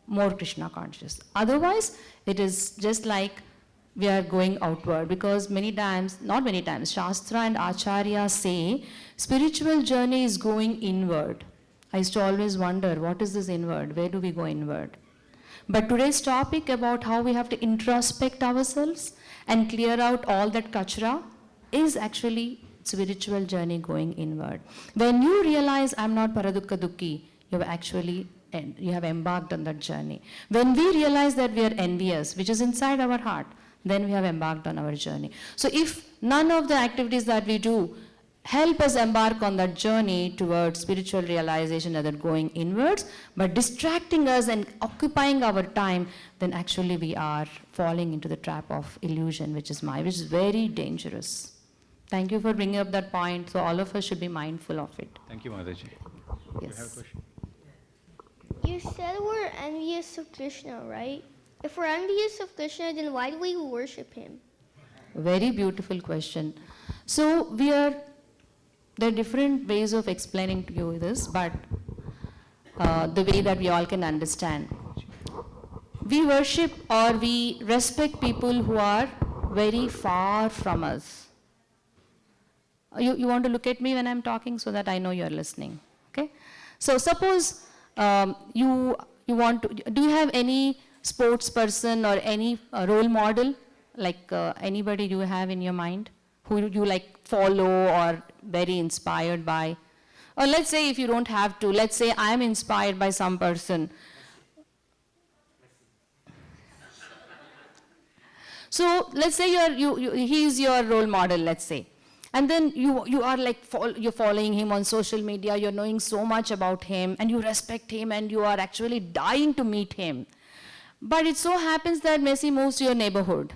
more Krishna conscious. Otherwise, it is just like we are going outward, because not many times, Shastra and Acharya say spiritual journey is going inward. I used to always wonder, what is this inward? Where do we go inward? But today's topic about how we have to introspect ourselves and clear out all that kachra is actually spiritual journey going inward. When you realize I'm not Paradukka Dukki, you have embarked on that journey. When we realize that we are envious, which is inside our heart, then we have embarked on our journey. So if none of the activities that we do help us embark on that journey towards spiritual realization, other going inwards, but distracting us and occupying our time, then actually we are falling into the trap of illusion, which is Maya, which is very dangerous. Thank you for bringing up that point. So all of us should be mindful of it. Thank you, Mataji. Yes. You have a question? You said we're envious of Krishna, right? If we're envious of Krishna, then why do we worship him? Very beautiful question. So there are different ways of explaining to you this, but the way that we all can understand. We worship or we respect people who are very far from us. You want to look at me when I'm talking so that I know you're listening. Okay? So suppose do you have any sports person or any role model, like anybody you have in your mind who you like follow or very inspired by? Or let's say if you don't have to, let's say I'm inspired by some person. So let's say he's your role model, let's say. And then you are like, you're following him on social media, you're knowing so much about him, and you respect him, and you are actually dying to meet him. But it so happens that Messi moves to your neighborhood,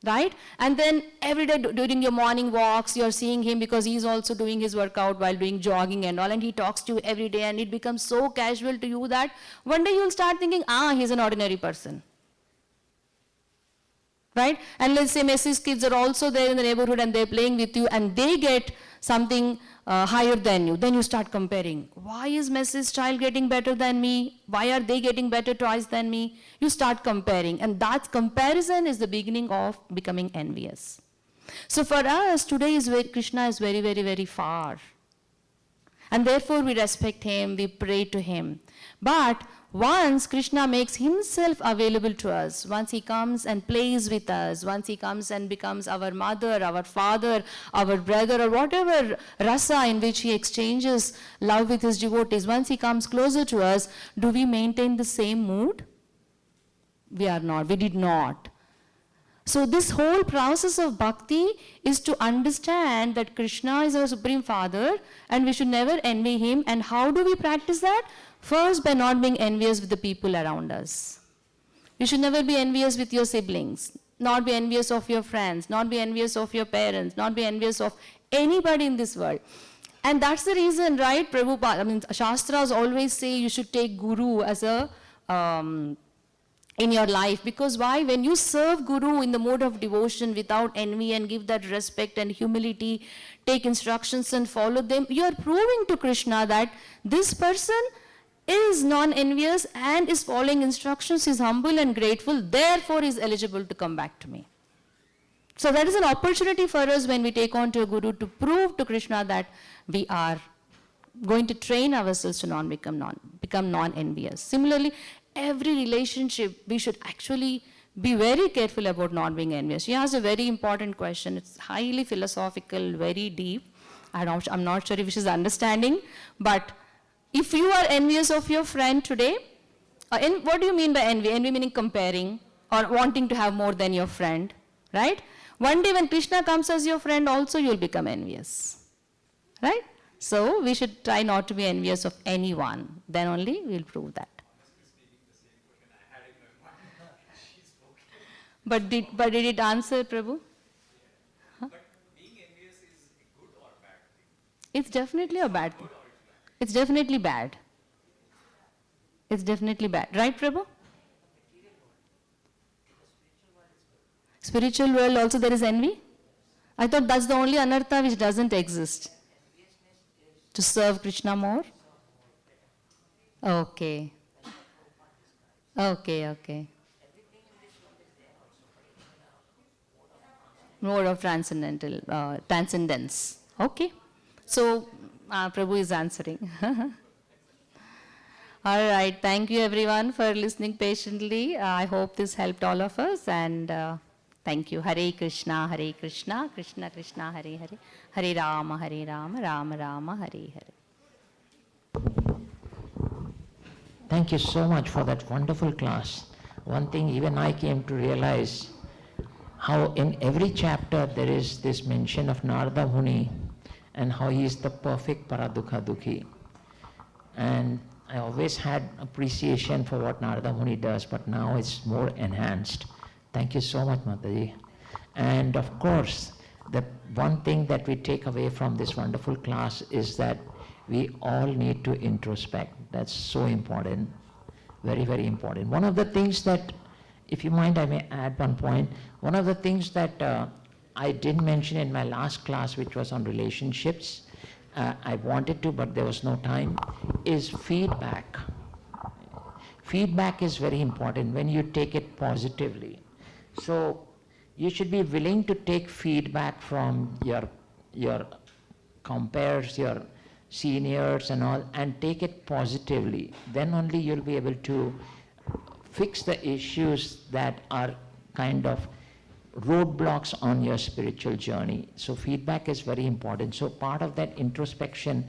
right? And then every day during your morning walks, you're seeing him because he's also doing his workout while doing jogging and all, and he talks to you every day, and it becomes so casual to you that one day you'll start thinking, he's an ordinary person. Right? And let's say Messi's kids are also there in the neighborhood and they're playing with you and they get something higher than you. Then you start comparing. Why is Messi's child getting better than me? Why are they getting better twice than me? You start comparing. And that comparison is the beginning of becoming envious. So for us, today Krishna is very, very, very far. And therefore we respect him, we pray to him. But once Krishna makes himself available to us, once he comes and plays with us, once he comes and becomes our mother, our father, our brother, or whatever rasa in which he exchanges love with his devotees, once he comes closer to us, do we maintain the same mood? We are not. We did not. So this whole process of bhakti is to understand that Krishna is our Supreme Father and we should never envy him. And how do we practice that? First, by not being envious with the people around us. You should never be envious with your siblings, not be envious of your friends, not be envious of your parents, not be envious of anybody in this world. And that's the reason, right, Prabhupada, Shastras always say you should take Guru as a in your life. Because why? When you serve Guru in the mode of devotion without envy and give that respect and humility, take instructions and follow them, you are proving to Krishna that this person is non-envious and is following instructions, is humble and grateful, therefore is eligible to come back to me. So that is an opportunity for us when we take on to a Guru to prove to Krishna that we are going to train ourselves to become non-envious. Similarly, every relationship, we should actually Be very careful about not being envious. She asked a very important question. It's highly philosophical, very deep. I'm not sure if she's understanding, but if you are envious of your friend today, what do you mean by envy? Envy meaning comparing or wanting to have more than your friend, right? One day when Krishna comes as your friend also, you'll become envious, right? So we should try not to be envious of anyone. Then only we'll prove that. But did it answer, Prabhu? Huh? But being envious is a good or bad thing? It's definitely a bad thing. It's definitely bad. It's definitely bad. Right, Prabhu? Spiritual world also there is envy? I thought that's the only anartha which doesn't exist. To serve Krishna more? Okay. Okay. Mode of transcendence. Okay. So, Prabhu is answering. All right. Thank you everyone for listening patiently. I hope this helped all of us, and thank you. Hare Krishna, Krishna Krishna, Hare Hare, Hare Rama, Rama Rama, Hare Hare. Thank you so much for that wonderful class. One thing even I came to realize, how in every chapter there is this mention of Narada Muni and how he is the perfect Paradukha Dukhi. And I always had appreciation for what Narada Muni does, but now it's more enhanced. Thank you so much, Mataji. And of course, the one thing that we take away from this wonderful class is that we all need to introspect. That's so important, very, very important. One of the things that, if you mind, I may add one point. One of the things that I didn't mention in my last class, which was on relationships, I wanted to, but there was no time, is feedback. Feedback is very important when you take it positively. So you should be willing to take feedback from your compares, your seniors and all, and take it positively. Then only you'll be able to fix the issues that are kind of roadblocks on your spiritual journey. So feedback is very important. So part of that introspection,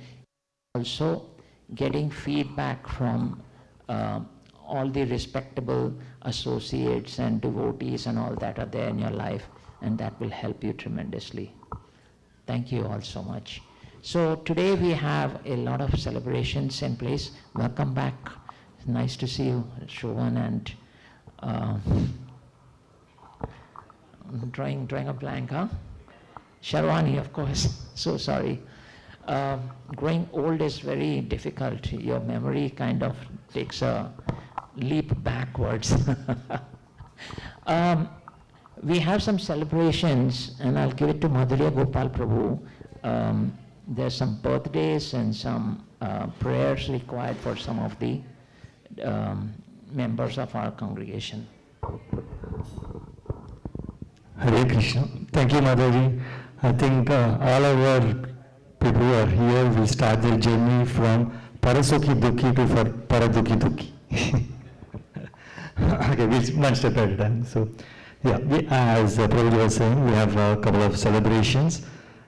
also getting feedback from all the respectable associates and devotees and all that are there in your life, and that will help you tremendously. Thank you all so much. So today we have a lot of celebrations in place. Welcome back. It's nice to see you, Shravan, and drawing a blank, huh? Sharwani, of course. So sorry. Growing old is very difficult. Your memory kind of takes a leap backwards. We have some celebrations, and I'll give it to Madhurya Gopal Prabhu. There's some birthdays and some prayers required for some of the members of our congregation. Hare Krishna. Thank you, Madhaji. I think all our people who are here will start their journey from Parasukhi Dukhi to Paradukhi Dukhi. Okay, we'll one step at a time. So, yeah, as Prabhuji was saying, we have a couple of celebrations.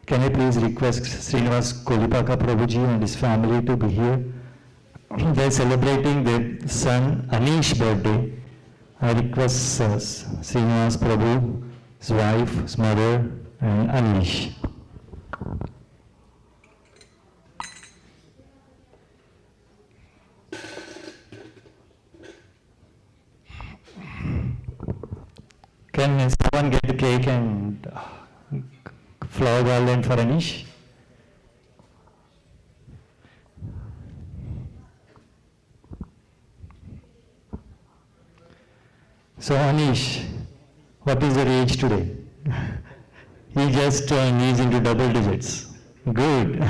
Can I please request Srinivas Kolipaka Prabhuji and his family to be here? They're celebrating their son Anish's birthday. I request Srinivas Prabhu, his wife, his mother, and Anish. Can someone get the cake and flower garland for Anish? So Anish, what is your age today? He just he's into double digits. Good.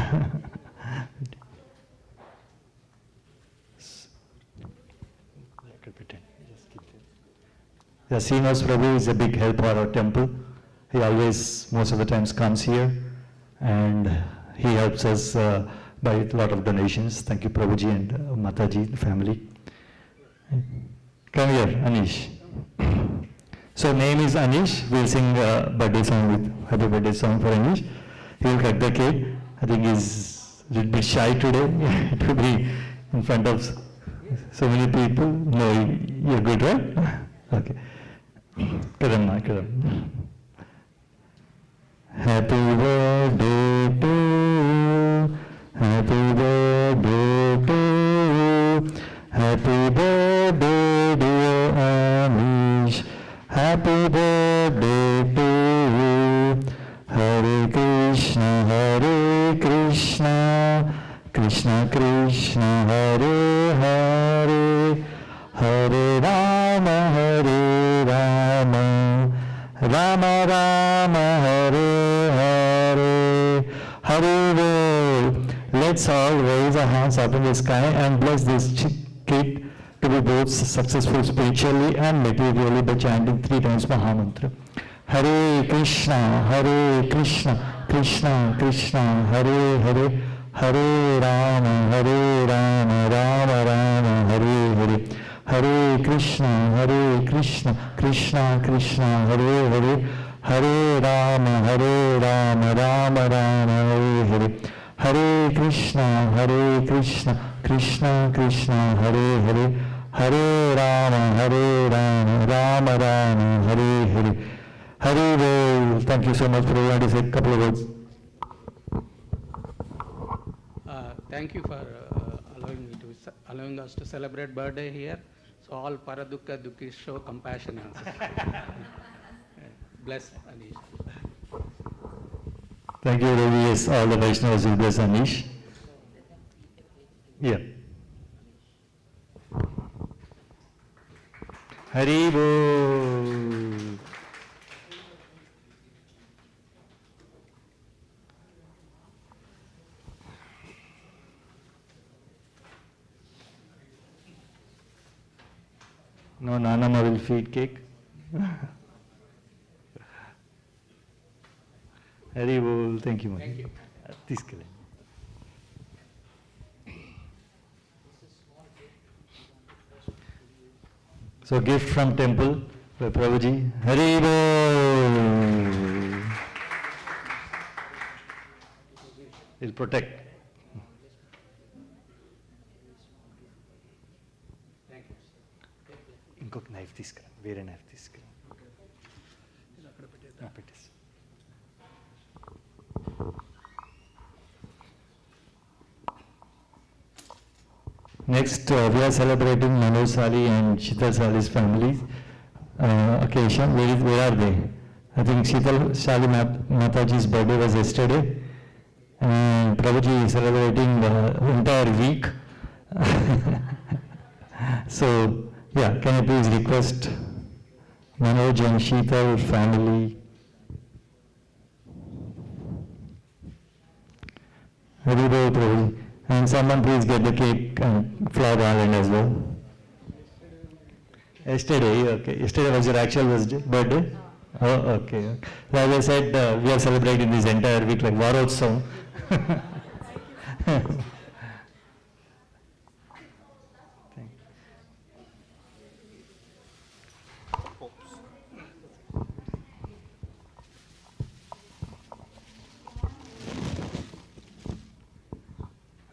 Yeah, Srinivas Prabhu is a big help for our temple. He always, most of the times, comes here, and he helps us by a lot of donations. Thank you, Prabhuji and Mataji family. Come here, Anish. So name is Anish. We'll sing birthday song with happy birthday song for Anish. He'll cut the cake. I think he's a little bit shy today to be in front of so many people. No, you're good, right? Okay. Kadam, Kadam. Happy birthday to you. Happy birthday to you. Happy birthday, dear Anish. Happy birthday to you. Hare Krishna, Hare Krishna, Krishna Krishna, Hare Hare, Hare Rama, Hare Rama, Rama Rama, Hare Hare, Hare Bol. Let's all raise our hands up in the sky and bless this kid to be both successful spiritually and materially by chanting 3 times Mahamantra. Hare Krishna, Krishna Krishna, Hare Hare, Hare Rama, Rama Rama, Hare Hare, Hare Krishna, Krishna Krishna, Hare Hare, Hare Rama, Rama Rama, Hare Hare, Hare Krishna, Krishna Krishna, Hare Hare, Hare Rama, Rama Rama, Hare Hare. Hare Bol. Thank you so much for everyone to say a couple of words. Thank you for allowing us to celebrate birthday here. So all Paradukka Dukki show compassion and bless Anish. Thank you, Ravi. Yes, all the Vaishnavas will bless Anish. Yeah. Hari Bol. No, Nanama will feed cake. Hari Bol. Thank you, Mother. Thank you. Tiskelani. So gift from temple by Prabhuji. Hari Bol. He'll protect. ఇంకొక knife తీసుకురా, వేరే knife తీసుకురా. పెట్టేసి. Next, we are celebrating Manoj Sali and Shital Sali's family occasion. Where are they? I think Shital Sali Mataji's birthday was yesterday, and Prabhuji is celebrating the entire week. So, yeah, can I please request Manoj and Shital family? Hari Bol, Prabhuji. And someone please get the cake and flower garland as well. Yesterday, okay. Yesterday was your actual birthday? Oh, okay. As I said, we are celebrating this entire week like Varotsav.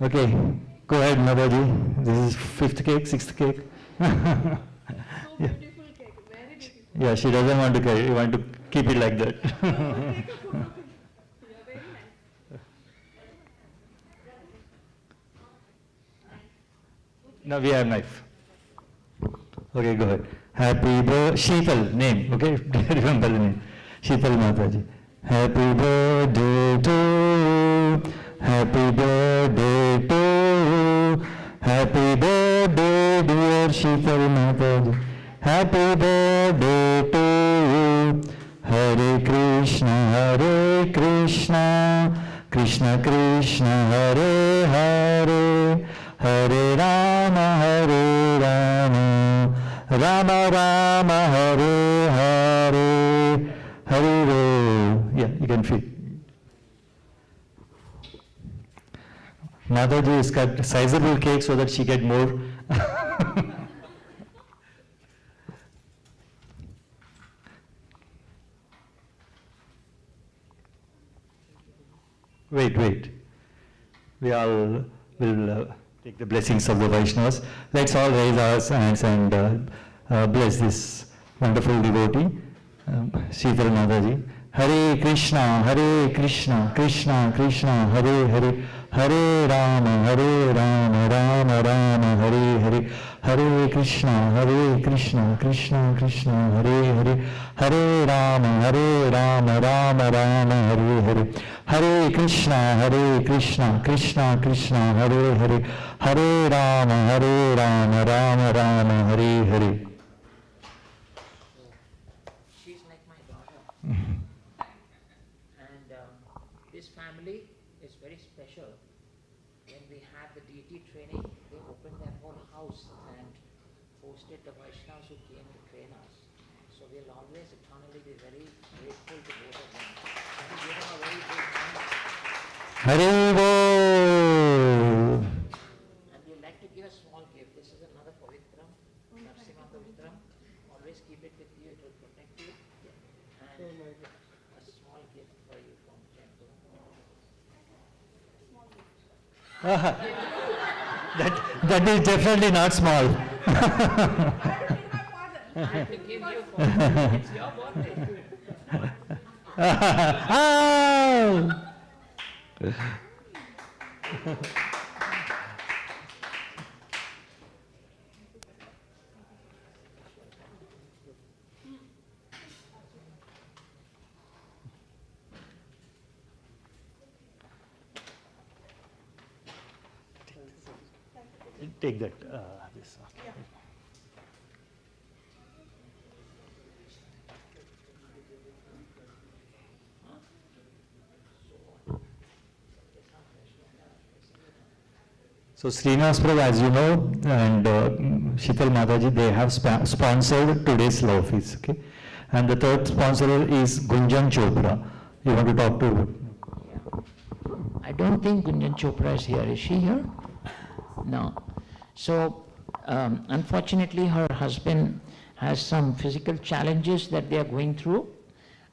Okay, go ahead, Madaji. This is 5th cake, 6th cake. Yeah. Beautiful cake, very beautiful. Yeah, she doesn't want to carry. You want to keep it like that. Take a photo. Yeah, very nice. Now we have knife. Okay, go ahead. Happy birthday, Sheetal, name, okay? Remember the name. Sheetal Mataji. Happy birthday to you. Happy birthday to you. Happy birthday, dear Sheetal Mataji. Happy birthday to you. Hare Krishna, Krishna Krishna, Hare Hare, Hare Rama, Rama Rama, Hare Hare, Hare Bol. Yeah, you can feel. Mataji has cut sizable cake so that she get more. we all will take the blessings of the Vaishnavas. Let's all raise our hands and bless this wonderful devotee, Sheetal Mataji. Hare Krishna, Krishna Krishna, Hare Hare, Hare Rama, Rama Rama, Hare Hare, Hare Krishna, Krishna Krishna, Hare Hare, Hare Rama, Rama Rama, Hare Hare, Hare Krishna, Krishna Krishna, Hare Hare, Hare Rama, Rama Rama, Hare Hare. She's like my daughter. And this family is very special. When we had the deity training, they opened their whole house and hosted the Vaishnavas who came to train us. So we'll always eternally be very grateful to both of them. Can you give them a very big hand? Haribo! And we'd like to give a small gift. This is another Pavitram, Narsimha Pavitram. Always keep it with you, it will protect you. And a small gift for you from the temple. That is definitely not small. I have to give you for it's your birthday. Oh! Take that. This. So Srinath Prabhu, as you know, and Sheetal Mataji, they have sponsored today's love feast. Okay, and the third sponsor is Gunjan Chopra. You want to talk to? I don't think Gunjan Chopra is here. Is she here? No. So, unfortunately, her husband has some physical challenges that they are going through.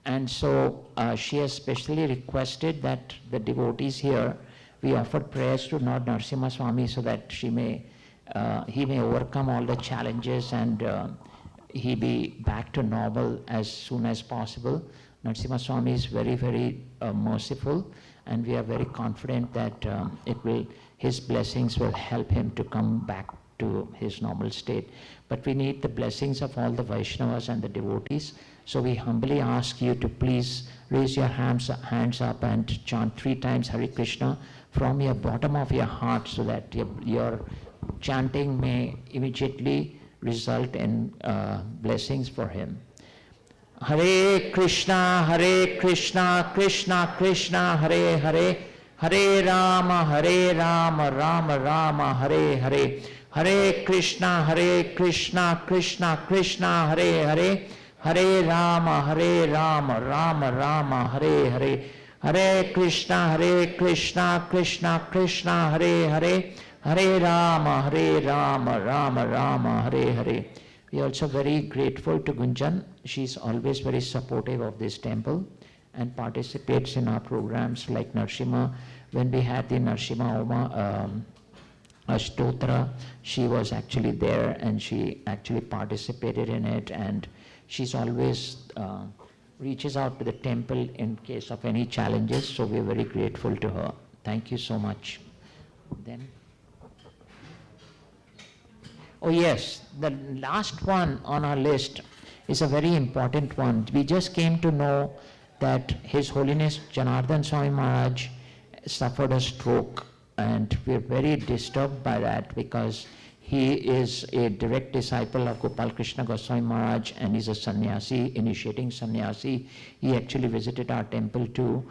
And so, she has specially requested that the devotees here, we offered prayers to Lord Narasimha Swami so that he may overcome all the challenges and he be back to normal as soon as possible. Narasimha Swami is very, very merciful, and we are very confident that his blessings will help him to come back to his normal state. But we need the blessings of all the Vaishnavas and the devotees. So we humbly ask you to please raise your hands up and chant 3 times Hare Krishna from your bottom of your heart, so that your chanting may immediately result in blessings for him. Hare Krishna, Krishna Krishna, Hare Hare, Hare Rama, Rama Rama, Hare Hare, Hare Krishna, Krishna Krishna, Hare Hare, Hare Rama, Rama Rama, Hare Hare, Hare Krishna, Krishna Krishna, Hare Hare, Hare Rama, Rama Rama, Hare Hare. We are also very grateful to Gunjan. She is always very supportive of this temple and participates in our programs like Narsimha. When we had the Narsimha Oma Ashtotra, she was actually there and she actually participated in it, and she's always reaches out to the temple in case of any challenges, so we're very grateful to her. Thank you so much. Then, oh yes, the last one on our list is a very important one. We just came to know that His Holiness Janardhan Swami Maharaj suffered a stroke, and we're very disturbed by that because he is a direct disciple of Gopal Krishna Goswami Maharaj and he's a sannyasi, initiating sannyasi. He actually visited our temple too.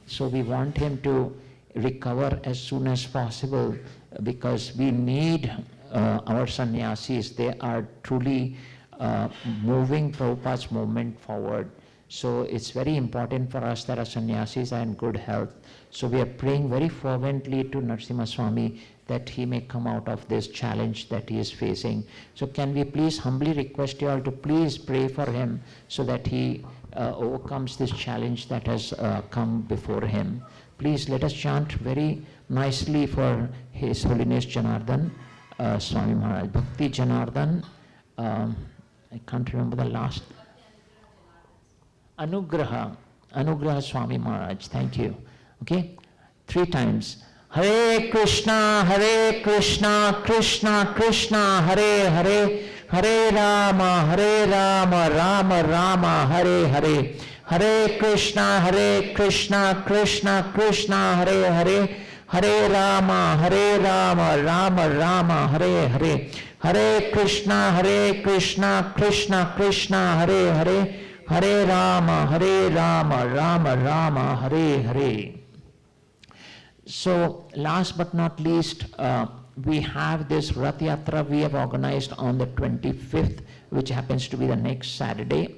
So we want him to recover as soon as possible because we need our sannyasis. They are truly moving Prabhupada's movement forward. So it's very important for us that our sannyasis are in good health. So we are praying very fervently to Narasimha Swami that he may come out of this challenge that he is facing. So can we please humbly request you all to please pray for him so that he overcomes this challenge that has come before him. Please let us chant very nicely for His Holiness Janardhan Swami Maharaj. Bhakti Janardhan, I can't remember the last. Anugraha Swami Maharaj. Thank you. Okay? 3 times. Hare Krishna, Krishna Krishna, Hare Hare, Hare Rama, Rama Rama, Hare Hare. Hare Krishna, Krishna Krishna, Hare Hare, Hare Rama, Rama Rama, Hare Hare. Hare Krishna, Krishna Krishna, Hare Hare, Hare Rama, Rama Rama, Hare Hare. So last but not least, we have this Rath Yatra we have organized on the 25th, which happens to be the next Saturday.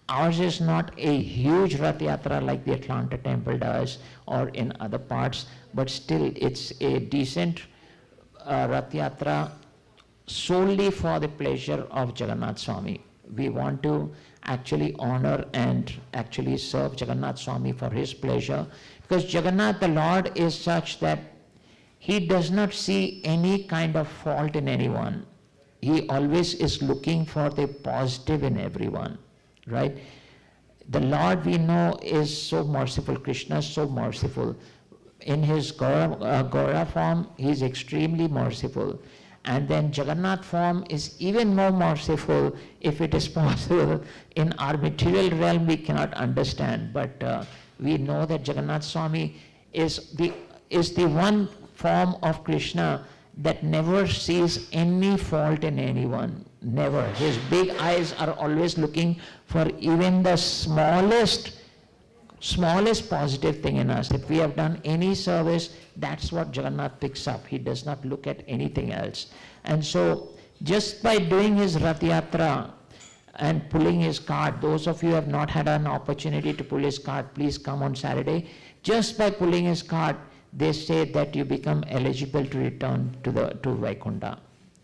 Ours is not a huge Rath Yatra like the Atlanta temple does or in other parts, but still it's a decent Rath Yatra solely for the pleasure of Jagannath Swami. We want to actually honor and actually serve Jagannath Swami for his pleasure, because Jagannath the Lord is such that he does not see any kind of fault in anyone. He always is looking for the positive in everyone, right? The Lord we know is so merciful. Krishna is so merciful. In his Gaura form, he is extremely merciful. And then Jagannath form is even more merciful if it is possible. In our material realm we cannot understand, but we know that Jagannath Swami is the one form of Krishna that never sees any fault in anyone. Never. His big eyes are always looking for even the smallest positive thing in us. If we have done any service, that's what Jagannath picks up. He does not look at anything else. And so just by doing his Rath Yatra and pulling his cart, those of you who have not had an opportunity to pull his cart, please come on Saturday. Just by pulling his cart, they say that you become eligible to return to Vaikunta,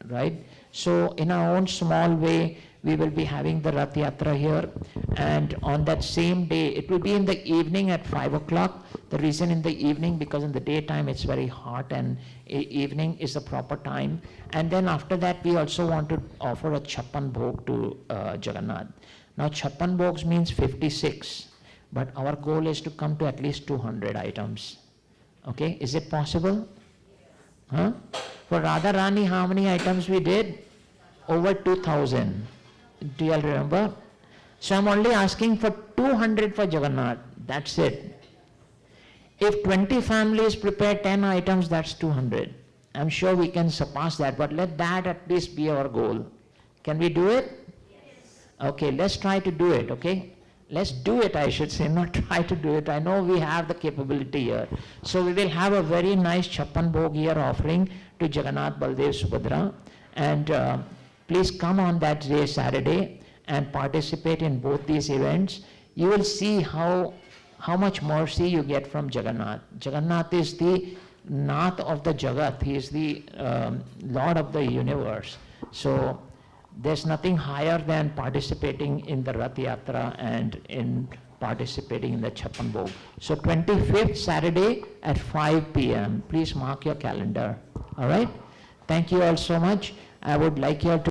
right? So in our own small way, we will be having the Rath Yatra here, and on that same day, it will be in the evening at 5 o'clock. The reason in the evening, because in the daytime it's very hot, and evening is the proper time. And then after that, we also want to offer a Chappan Bhog to Jagannath. Now Chappan Bhogs means 56, but our goal is to come to at least 200 items. Okay, is it possible? Huh? For Radharani, how many items we did? Over 2,000. Do you all remember? So I'm only asking for 200 for Jagannath. That's it. If 20 families prepare 10 items, that's 200. I'm sure we can surpass that, but let that at least be our goal. Can we do it? Yes. Okay, let's try to do it, okay? Let's do it, I should say, not try to do it. I know we have the capability here. So we will have a very nice Chappan Bhog here offering to Jagannath, Baldev, Subhadra. And please come on that day, Saturday, and participate in both these events. You will see how much mercy you get from Jagannath. Jagannath is the Nath of the Jagat. He is the Lord of the universe. So there's nothing higher than participating in the Rath Yatra and in participating in the Chappan Bhog. So 25th Saturday at 5 p.m. Please mark your calendar. All right? Thank you all so much. I would like you all to